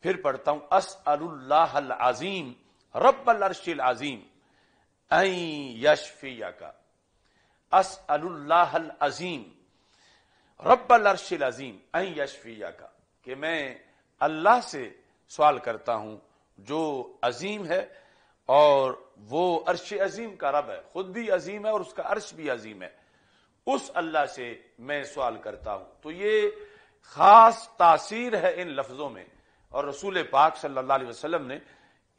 پھر پڑھتا ہوں، اسأل اللہ العظیم رب العرش العظیم این یشفیک، اسأل اللہ العظیم رب العرش العظیم این یشفیک، کہ میں اللہ سے سوال کرتا ہوں جو عظیم ہے اور وہ عرش عظیم کا رب ہے، خود بھی عظیم ہے اور اس کا عرش بھی عظیم ہے، اس اللہ سے میں سوال کرتا ہوں۔ تو یہ خاص تاثیر ہے ان لفظوں میں، اور رسول پاک صلی اللہ علیہ وسلم نے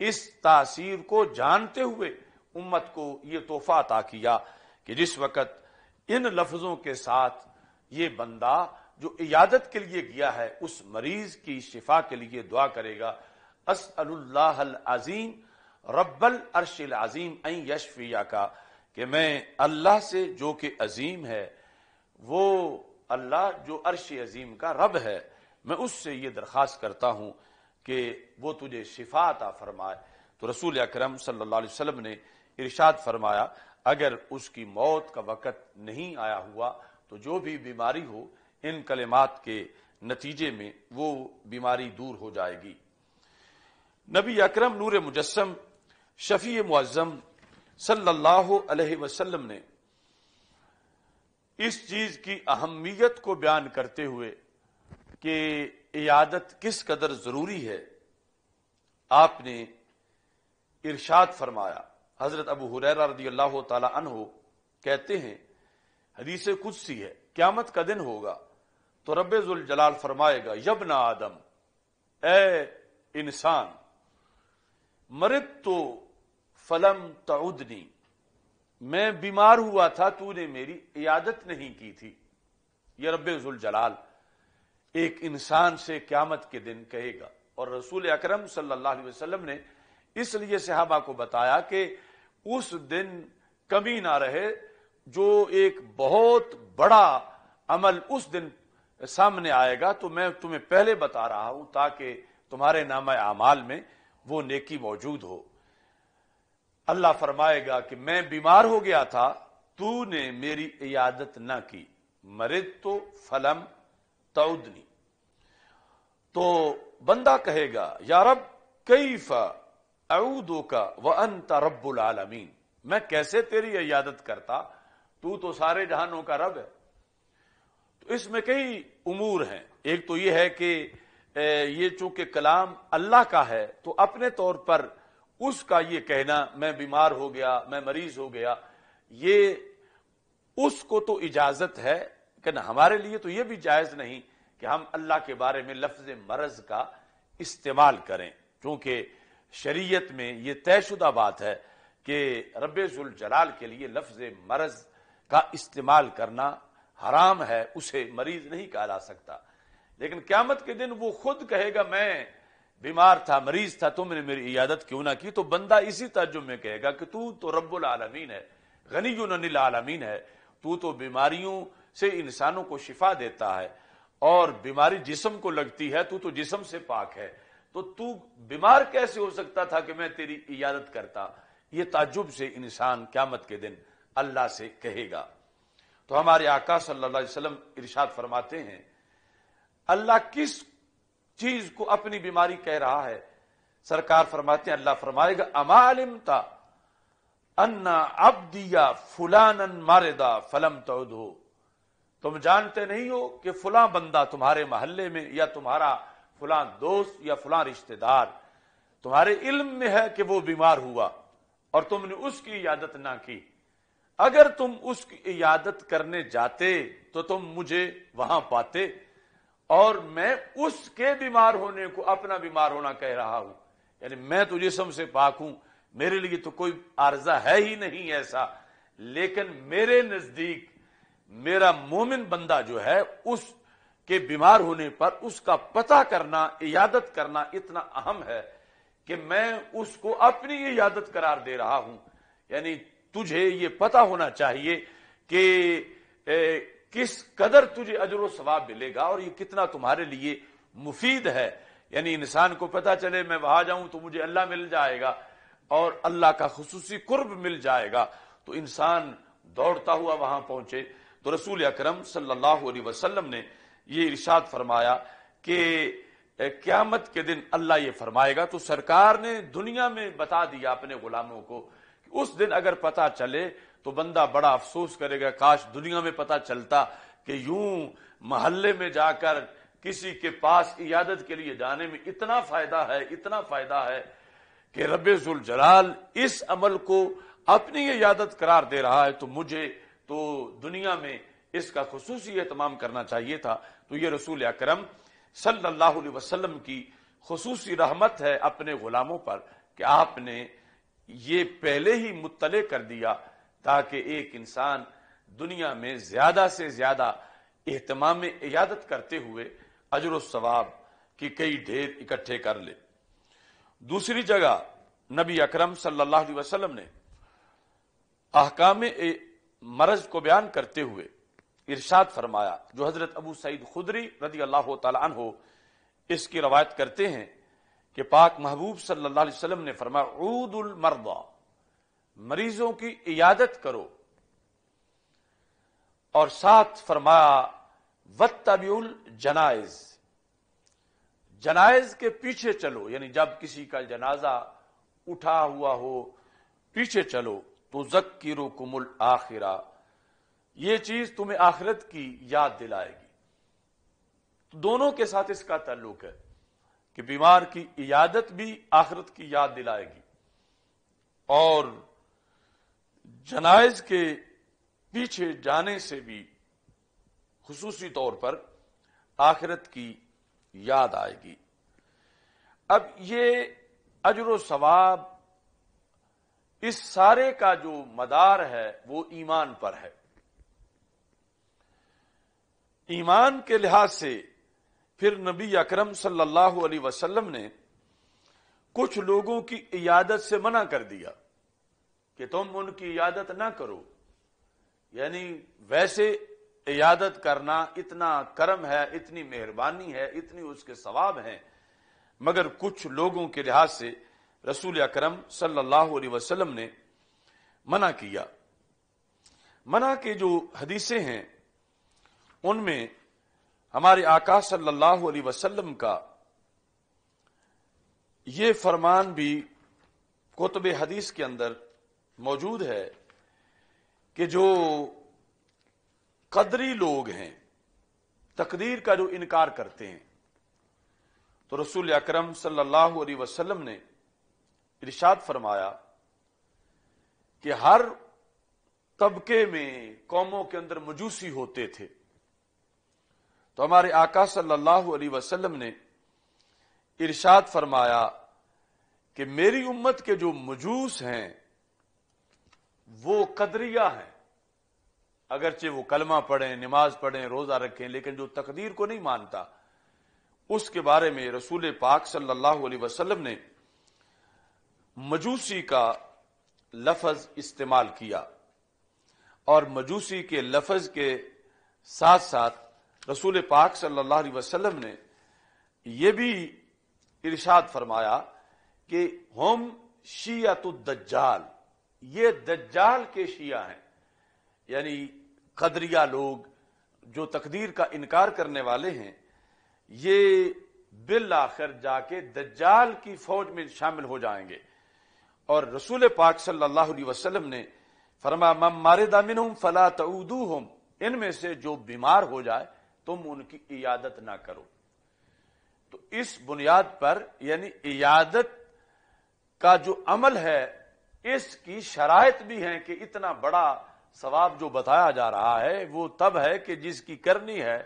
اس تاثیر کو جانتے ہوئے امت کو یہ تحفہ عطا کیا کہ جس وقت ان لفظوں کے ساتھ یہ بندہ جو عیادت کے لیے گیا ہے اس مریض کی شفا کے لیے دعا کرے گا، اسأل اللہ العظیم رب العرش العظیم این یشفیک، کہ میں اللہ سے جو کہ عظیم ہے، وہ اللہ جو عرش عظیم کا رب ہے، میں اس سے یہ درخواست کرتا ہوں کہ وہ تجھے شفا عطا فرمائے۔ تو رسول اکرم صلی اللہ علیہ وسلم نے ارشاد فرمایا اگر اس کی موت کا وقت نہیں آیا ہوا تو جو بھی بیماری ہو ان کلمات کے نتیجے میں وہ بیماری دور ہو جائے گی۔ نبی اکرم نور مجسم شفیع معظم صلی اللہ علیہ وسلم نے اس چیز کی اہمیت کو بیان کرتے ہوئے کہ عیادت کس قدر ضروری ہے، آپ نے ارشاد فرمایا، حضرت ابو ہریرہ رضی اللہ تعالی عنہ کہتے ہیں، حدیث قدسی ہے، قیامت کا دن ہوگا تو رب ذوالجلال فرمائے گا، یبن آدم، اے انسان، مرضت فلم تعدنی، میں بیمار ہوا تھا تو نے میری عیادت نہیں کی تھی۔ یہ رب ذوالجلال ایک انسان سے قیامت کے دن کہے گا، اور رسول اکرم صلی اللہ علیہ وسلم نے اس لیے صحابہ کو بتایا کہ اس دن کمی نہ رہے، جو ایک بہت بڑا عمل اس دن سامنے آئے گا تو میں تمہیں پہلے بتا رہا ہوں تاکہ تمہارے نامہ اعمال میں وہ نیکی موجود ہو۔ اللہ فرمائے گا کہ میں بیمار ہو گیا تھا، تو نے میری عیادت نہ کی، مرضت فلم تعدنی۔ تو بندہ کہے گا، یا رب کیف اعودک وانت رب العالمین، میں کیسے تیری عیادت کرتا، تو سارے جہانوں کا رب ہے۔ تو اس میں کئی امور ہیں، ایک تو یہ ہے کہ یہ چونکہ کلام اللہ کا ہے تو اپنے طور پر اس کا یہ کہنا میں بیمار ہو گیا، میں مریض ہو گیا، یہ اس کو تو اجازت ہے کہ ہمارے لیے تو یہ بھی جائز نہیں کہ ہم اللہ کے بارے میں لفظ مرض کا استعمال کریں، کیونکہ شریعت میں یہ طے شدہ بات ہے کہ رب ذوالجلال کے لیے لفظ مرض کا استعمال کرنا حرام ہے، اسے مریض نہیں کہا جا سکتا۔ لیکن قیامت کے دن وہ خود کہے گا میں بیمار تھا، مریض تھا، تم نے میری عیادت کیوں نہ کی، تو بندہ اسی ترجمے میں کہے گا کہ تو رب العالمین ہے، غنی عن العالمین ہے، تو بیماریوں سے انسانوں کو شفا دیتا ہے، اور بیماری جسم کو لگتی ہے تو جسم سے پاک ہے، تو بیمار کیسے ہو سکتا تھا کہ میں تیری عیادت کرتا؟ یہ تعجب سے انسان قیامت کے دن اللہ سے کہے گا۔ تو ہمارے آقا صلی اللہ علیہ وسلم ارشاد فرماتے ہیں، اللہ کس چیز کو اپنی بیماری کہہ رہا ہے؟ سرکار فرماتے ہیں، اللہ فرمائے گا، اما علمت ان عبدی فلانا مرض فلم تعدہ، تم جانتے نہیں ہو کہ فلاں بندہ تمہارے محلے میں یا تمہارا فلاں دوست یا فلاں رشتہ دار تمہارے علم میں ہے کہ وہ بیمار ہوا اور تم نے اس کی عیادت نہ کی، اگر تم اس کی عیادت کرنے جاتے تو تم مجھے وہاں پاتے، اور میں اس کے بیمار ہونے کو اپنا بیمار ہونا کہہ رہا ہوں، یعنی میں تو جسم سے پاک ہوں، میرے لیے تو کوئی عارضہ ہے ہی نہیں ایسا، لیکن میرے نزدیک میرا مومن بندہ جو ہے اس کے بیمار ہونے پر اس کا پتہ کرنا، عیادت کرنا اتنا اہم ہے کہ میں اس کو اپنی عیادت قرار دے رہا ہوں۔ یعنی تجھے یہ پتہ ہونا چاہیے کہ کس قدر تجھے اجر و ثواب ملے گا اور یہ کتنا تمہارے لیے مفید ہے. یعنی انسان کو پتا چلے میں وہاں جاؤں تو مجھے اللہ مل جائے گا اور اللہ کا خصوصی قرب مل جائے گا, تو انسان دوڑتا ہوا وہاں پہنچے. تو رسول اکرم صلی اللہ علیہ وسلم نے یہ ارشاد فرمایا کہ قیامت کے دن اللہ یہ فرمائے گا. تو سرکار نے دنیا میں بتا دیا اپنے غلاموں کو کہ اس دن اگر پتا چلے تو بندہ بڑا افسوس کرے گا, کاش دنیا میں پتا چلتا کہ یوں محلے میں جا کر کسی کے پاس عیادت کے لیے جانے میں اتنا فائدہ ہے کہ رب ذوالجلال اس عمل کو اپنی عیادت قرار دے رہا ہے, تو مجھے تو دنیا میں اس کا خصوصی اہتمام کرنا چاہیے تھا. تو یہ رسول اکرم صلی اللہ علیہ وسلم کی خصوصی رحمت ہے اپنے غلاموں پر کہ آپ نے یہ پہلے ہی مطلع کر دیا تاکہ ایک انسان دنیا میں زیادہ سے زیادہ اہتمام عیادت کرتے ہوئے اجر و ثواب کی کئی ڈھیر اکٹھے کر لے. دوسری جگہ نبی اکرم صلی اللہ علیہ وسلم نے احکام مرض کو بیان کرتے ہوئے ارشاد فرمایا, جو حضرت ابو سعید خدری رضی اللہ تعالی عنہ اس کی روایت کرتے ہیں کہ پاک محبوب صلی اللہ علیہ وسلم نے فرمایا عود المرضى, مریضوں کی عیادت کرو, اور ساتھ فرمایا واتبعوا الجنائز, جنائز کے پیچھے چلو, یعنی جب کسی کا جنازہ اٹھا ہوا ہو پیچھے چلو. تو ذکرکم الآخرہ, یہ چیز تمہیں آخرت کی یاد دلائے گی. تو دونوں کے ساتھ اس کا تعلق ہے کہ بیمار کی عیادت بھی آخرت کی یاد دلائے گی اور جنائز کے پیچھے جانے سے بھی خصوصی طور پر آخرت کی یاد آئے گی. اب یہ اجر و ثواب اس سارے کا جو مدار ہے وہ ایمان پر ہے. ایمان کے لحاظ سے پھر نبی اکرم صلی اللہ علیہ وسلم نے کچھ لوگوں کی عیادت سے منع کر دیا کہ تم ان کی عیادت نہ کرو. یعنی ویسے عیادت کرنا اتنا کرم ہے, اتنی مہربانی ہے, اتنی اس کے ثواب ہیں, مگر کچھ لوگوں کے لحاظ سے رسول اکرم صلی اللہ علیہ وسلم نے منع کیا. منع کے جو حدیثیں ہیں ان میں ہمارے آقا صلی اللہ علیہ وسلم کا یہ فرمان بھی کتب حدیث کے اندر موجود ہے کہ جو قدری لوگ ہیں, تقدیر کا جو انکار کرتے ہیں, تو رسول اکرم صلی اللہ علیہ وسلم نے ارشاد فرمایا کہ ہر طبقے میں قوموں کے اندر مجوسی ہوتے تھے. تو ہمارے آقا صلی اللہ علیہ وسلم نے ارشاد فرمایا کہ میری امت کے جو مجوس ہیں وہ قدریہ ہیں, اگرچہ وہ کلمہ پڑھیں, نماز پڑھیں, روزہ رکھیں, لیکن جو تقدیر کو نہیں مانتا, اس کے بارے میں رسول پاک صلی اللہ علیہ وسلم نے مجوسی کا لفظ استعمال کیا. اور مجوسی کے لفظ کے ساتھ ساتھ رسول پاک صلی اللہ علیہ وسلم نے یہ بھی ارشاد فرمایا کہ ہم شیعۃ الدجال, یہ دجال کے شیعہ ہیں. یعنی قدریہ لوگ جو تقدیر کا انکار کرنے والے ہیں, یہ بالآخر جا کے دجال کی فوج میں شامل ہو جائیں گے. اور رسول پاک صلی اللہ علیہ وسلم نے فرمایا من مرض منہم فلا تعودوہم, ان میں سے جو بیمار ہو جائے تم ان کی عیادت نہ کرو. تو اس بنیاد پر یعنی عیادت کا جو عمل ہے اس کی شرائط بھی ہیں کہ اتنا بڑا ثواب جو بتایا جا رہا ہے وہ تب ہے کہ جس کی کرنی ہے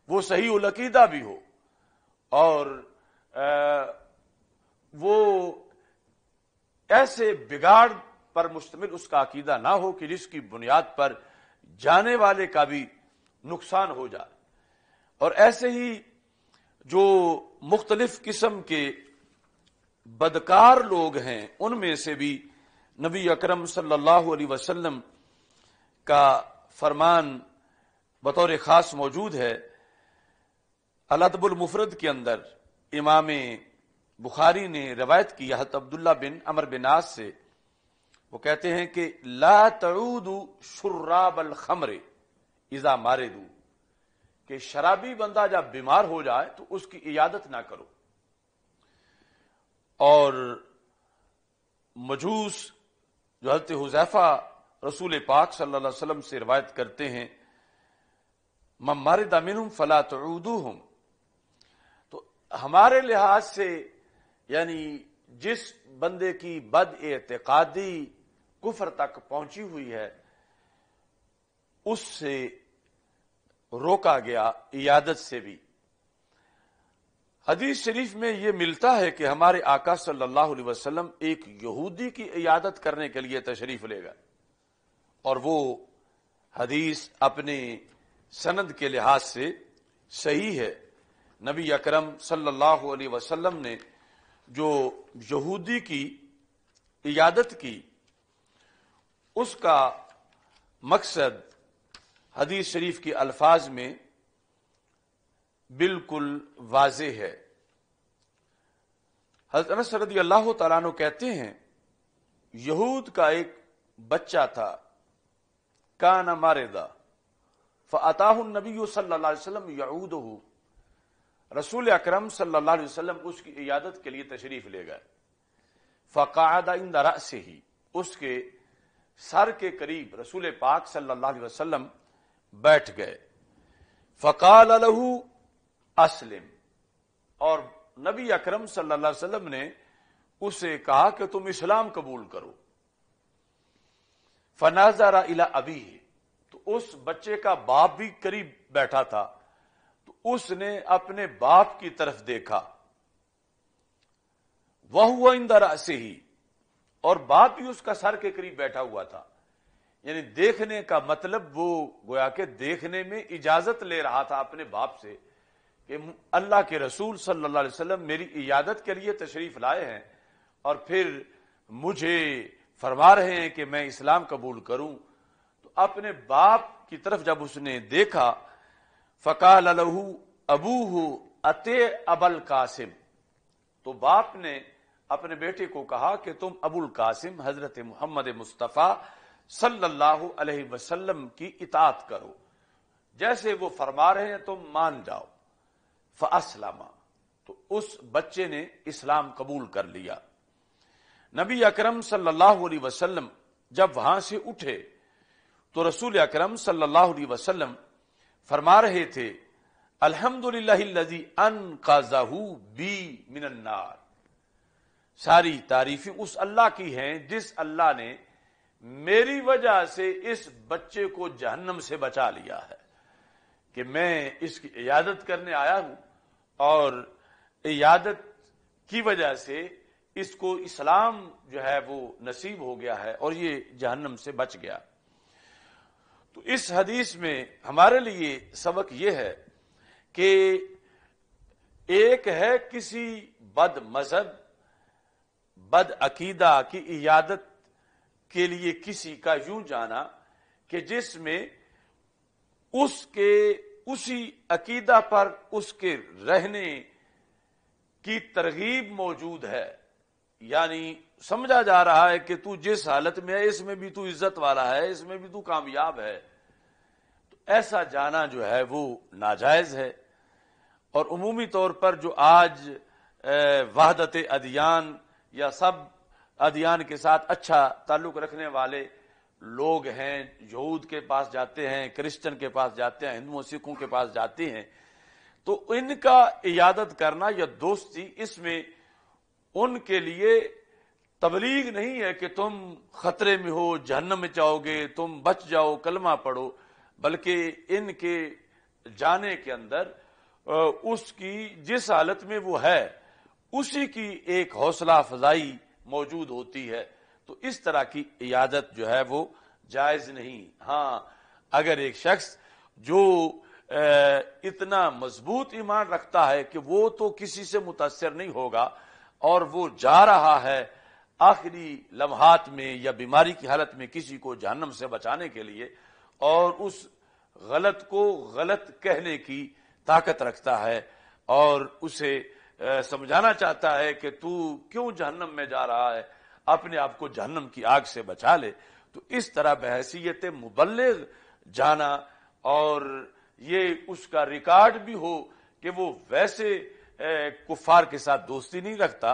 وہ صحیح العقیدہ بھی ہو اور وہ ایسے بگاڑ پر مشتمل اس کا عقیدہ نہ ہو کہ جس کی بنیاد پر جانے والے کا بھی نقصان ہو جائے. اور ایسے ہی جو مختلف قسم کے بدکار لوگ ہیں ان میں سے بھی نبی اکرم صلی اللہ علیہ وسلم کا فرمان بطور خاص موجود ہے الادب المفرد کے اندر۔ امام بخاری نے روایت کی حضرت عبداللہ بن عمر بن عاص سے، وہ کہتے ہیں کہ لا تعودوا شراب الخمر اذا مارضوا، کہ شرابی بندہ جب بیمار ہو جائے تو اس کی عیادت نہ کرو۔ اور مجوس جو حضرت حذیفہ رسول پاک صلی اللہ علیہ وسلم سے روایت کرتے ہیں من مرض منہم فلا تعودوہم، تو ہمارے لحاظ سے یعنی جس بندے کی بد اعتقادی کفر تک پہنچی ہوئی ہے اس سے روکا گیا عیادت سے بھی۔ حدیث شریف میں یہ ملتا ہے کہ ہمارے آقا صلی اللہ علیہ وسلم ایک یہودی کی عیادت کرنے کے لیے تشریف لے گئے، اور وہ حدیث اپنے سند کے لحاظ سے صحیح ہے۔ نبی اکرم صلی اللہ علیہ وسلم نے جو یہودی کی عیادت کی اس کا مقصد حدیث شریف کے الفاظ میں بالکل واضح ہے۔ حضرت انس رضی اللہ تعالیٰ عنہ کہتے ہیں یہود کا ایک بچہ تھا کان ماردا فاتاہ النبی صلی اللہ علیہ وسلم یعودہ، رسول اکرم صلی اللہ علیہ وسلم اس کی عیادت کے لیے تشریف لے گئے۔ فقعد عند رأسہ، اس کے سر کے قریب رسول پاک صلی اللہ علیہ وسلم بیٹھ گئے۔ فقال له اسلم، اور نبی اکرم صلی اللہ علیہ وسلم نے اسے کہا کہ تم اسلام قبول کرو۔ فنظر الى ابیہ، تو اس بچے کا باپ بھی قریب بیٹھا تھا، تو اس نے اپنے باپ کی طرف دیکھا۔ وہو عند رأسہ، اور باپ بھی اس کا سر کے قریب بیٹھا ہوا تھا، یعنی دیکھنے کا مطلب وہ گویا کہ دیکھنے میں اجازت لے رہا تھا اپنے باپ سے کہ اللہ کے رسول صلی اللہ علیہ وسلم میری عیادت کے لیے تشریف لائے ہیں اور پھر مجھے فرما رہے ہیں کہ میں اسلام قبول کروں۔ تو اپنے باپ کی طرف جب اس نے دیکھا فقال له ابوہ اطع ابا القاسم، تو باپ نے اپنے بیٹے کو کہا کہ تم ابو القاسم حضرت محمد مصطفیٰ صلی اللہ علیہ وسلم کی اطاعت کرو، جیسے وہ فرما رہے ہیں تم مان جاؤ۔ فاسلم، تو اس بچے نے اسلام قبول کر لیا۔ نبی اکرم صلی اللہ علیہ وسلم جب وہاں سے اٹھے تو رسول اکرم صلی اللہ علیہ وسلم فرما رہے تھے الحمدللہ الذی انقذہ بی من النار، ساری تعریفیں اس اللہ کی ہیں جس اللہ نے میری وجہ سے اس بچے کو جہنم سے بچا لیا ہے، کہ میں اس کی عیادت کرنے آیا ہوں اور عیادت کی وجہ سے اس کو اسلام جو ہے وہ نصیب ہو گیا ہے اور یہ جہنم سے بچ گیا۔ تو اس حدیث میں ہمارے لیے سبق یہ ہے کہ ایک ہے کسی بد مذہب بد عقیدہ کی عیادت کے لیے کسی کا یوں جانا کہ جس میں اس کے اسی عقیدہ پر اس کے رہنے کی ترغیب موجود ہے، یعنی سمجھا جا رہا ہے کہ تو جس حالت میں ہے اس میں بھی تو عزت والا ہے، اس میں بھی تو کامیاب ہے، تو ایسا جانا جو ہے وہ ناجائز ہے۔ اور عمومی طور پر جو آج وحدت ادیان یا سب ادیان کے ساتھ اچھا تعلق رکھنے والے لوگ ہیں، یہود کے پاس جاتے ہیں، کرسچن کے پاس جاتے ہیں، ہندوؤں سکھوں کے پاس جاتے ہیں، تو ان کا عیادت کرنا یا دوستی اس میں ان کے لیے تبلیغ نہیں ہے کہ تم خطرے میں ہو، جہنم میں جاؤ گے، تم بچ جاؤ، کلمہ پڑھو، بلکہ ان کے جانے کے اندر اس کی جس حالت میں وہ ہے اسی کی ایک حوصلہ افزائی موجود ہوتی ہے۔ تو اس طرح کی عیادت جو ہے وہ جائز نہیں۔ ہاں، اگر ایک شخص جو اتنا مضبوط ایمان رکھتا ہے کہ وہ تو کسی سے متاثر نہیں ہوگا اور وہ جا رہا ہے آخری لمحات میں یا بیماری کی حالت میں کسی کو جہنم سے بچانے کے لیے، اور اس غلط کو غلط کہنے کی طاقت رکھتا ہے اور اسے سمجھانا چاہتا ہے کہ تو کیوں جہنم میں جا رہا ہے، اپنے آپ کو جہنم کی آگ سے بچا لے۔ تو اس طرح بحیثیت مبلغ جانا، اور یہ اس کا ریکارڈ بھی ہو کہ وہ ویسے کفار کے ساتھ دوستی نہیں رکھتا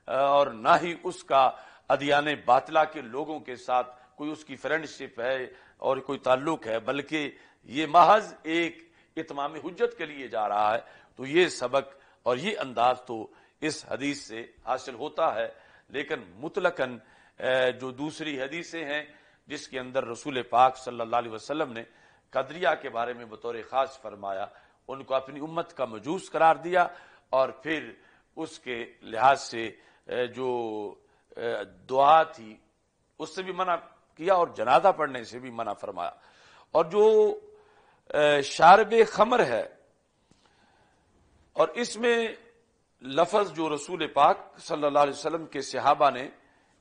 اور نہ ہی اس کا ادیان باطلہ کے لوگوں کے ساتھ کوئی اس کی فرینڈشپ ہے اور کوئی تعلق ہے، بلکہ یہ محض ایک اتمام حجت کے لیے جا رہا ہے۔ تو یہ سبق اور یہ انداز تو اس حدیث سے حاصل ہوتا ہے، لیکن مطلقاً جو دوسری حدیثیں ہیں جس کے اندر رسول پاک صلی اللہ علیہ وسلم نے قدریہ کے بارے میں بطور خاص فرمایا، ان کو اپنی امت کا مجوس قرار دیا، اور پھر اس کے لحاظ سے جو دعا تھی اس سے بھی منع کیا اور جنازہ پڑھنے سے بھی منع فرمایا۔ اور جو شارب خمر ہے، اور اس میں لفظ جو رسول پاک صلی اللہ علیہ وسلم کے صحابہ نے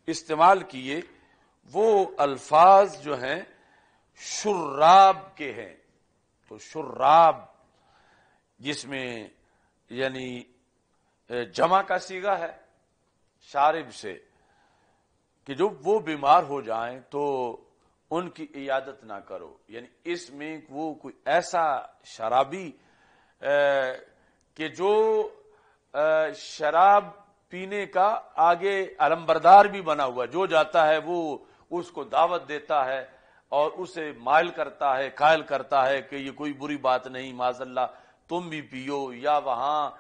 استعمال کیے وہ الفاظ جو ہیں شراب کے ہیں۔ تو شراب جس میں یعنی جمع کا صیغہ ہے شارب سے، کہ جو وہ بیمار ہو جائیں تو ان کی عیادت نہ کرو، یعنی اس میں وہ کوئی ایسا شرابی کہ جو شراب پینے کا آگے علمبردار بھی بنا ہوا، جو جاتا ہے وہ اس کو دعوت دیتا ہے اور اسے مائل کرتا ہے، قائل کرتا ہے کہ یہ کوئی بری بات نہیں، معاذ اللہ تم بھی پیو، یا وہاں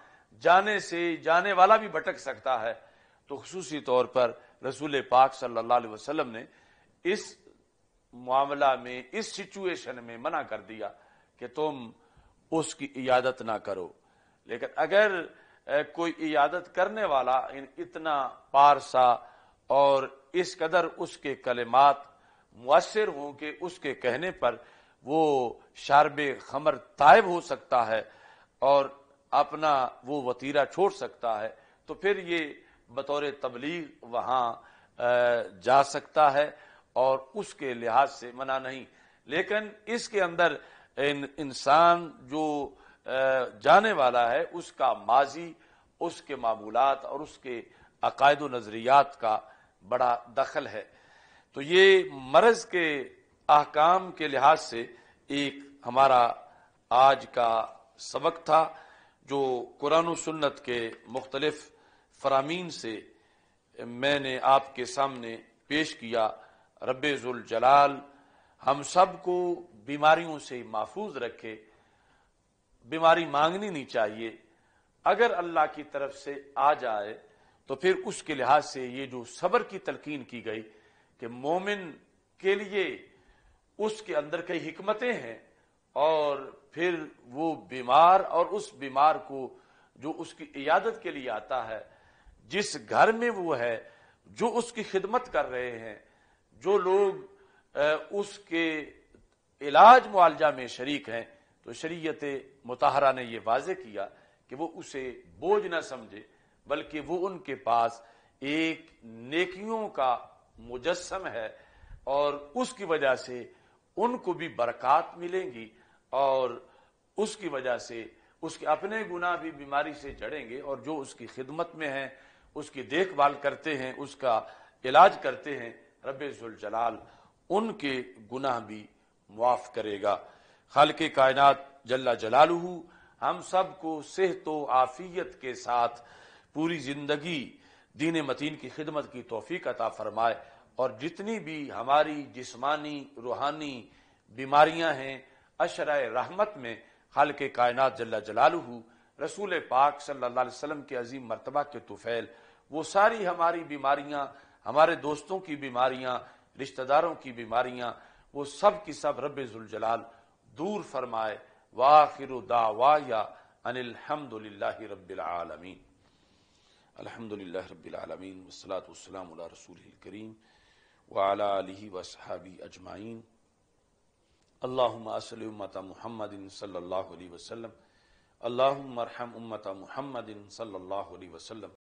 جانے سے جانے والا بھی بھٹک سکتا ہے۔ تو خصوصی طور پر رسول پاک صلی اللہ علیہ وسلم نے اس معاملہ میں، اس سچویشن میں منع کر دیا کہ تم اس کی عیادت نہ کرو۔ لیکن اگر کوئی عیادت کرنے والا اتنا پارسا اور اس قدر اس کے کلمات مؤثر ہوں کہ اس کے کہنے پر وہ شارب خمر تائب ہو سکتا ہے اور اپنا وہ وطیرہ چھوڑ سکتا ہے، تو پھر یہ بطور تبلیغ وہاں جا سکتا ہے اور اس کے لحاظ سے منع نہیں۔ لیکن اس کے اندر انسان جو جانے والا ہے اس کا ماضی، اس کے معمولات اور اس کے عقائد و نظریات کا بڑا دخل ہے۔ تو یہ مرض کے احکام کے لحاظ سے ایک ہمارا آج کا سبق تھا جو قرآن و سنت کے مختلف فرامین سے میں نے آپ کے سامنے پیش کیا۔ رب ذوالجلال ہم سب کو بیماریوں سے محفوظ رکھے۔ بیماری مانگنی نہیں چاہیے، اگر اللہ کی طرف سے آ جائے تو پھر اس کے لحاظ سے یہ جو صبر کی تلقین کی گئی کہ مومن کے لیے اس کے اندر کئی حکمتیں ہیں، اور پھر وہ بیمار اور اس بیمار کو جو اس کی عیادت کے لیے آتا ہے، جس گھر میں وہ ہے، جو اس کی خدمت کر رہے ہیں، جو لوگ اس کے علاج معالجہ میں شریک ہیں، تو شریعت مطہرہ نے یہ واضح کیا کہ وہ اسے بوجھ نہ سمجھے، بلکہ وہ ان کے پاس ایک نیکیوں کا مجسم ہے، اور اس کی وجہ سے ان کو بھی برکات ملیں گی، اور اس کی وجہ سے اس کے اپنے گناہ بھی بیماری سے جڑیں گے، اور جو اس کی خدمت میں ہیں، اس کی دیکھ بھال کرتے ہیں، اس کا علاج کرتے ہیں، رب ذوالجلال ان کے گناہ بھی معاف کرے گا۔ خالق کائنات جل جلالہ ہم سب کو صحت و عافیت کے ساتھ پوری زندگی دین متین کی خدمت کی توفیق عطا فرمائے، اور جتنی بھی ہماری جسمانی روحانی بیماریاں ہیں، اشرۂ رحمت میں خالق کائنات جل جلالہ رسول پاک صلی اللہ علیہ وسلم کے عظیم مرتبہ کے طفیل وہ ساری ہماری بیماریاں، ہمارے دوستوں کی بیماریاں، رشتہ داروں کی بیماریاں، وہ سب کی سب رب ذوالجلال دور فرمائے۔ وآخر دعوایا ان الحمد للہ رب العالمین۔ الحمد للہ رب العالمین والصلاة والسلام علی رسولہ الکریم وعلی آلہ وصحبہ اجمعین۔ اللہم اصل امت محمد صلی اللہ علیہ وسلم، اللہم ارحم امت محمد صلی اللہ علیہ وسلم۔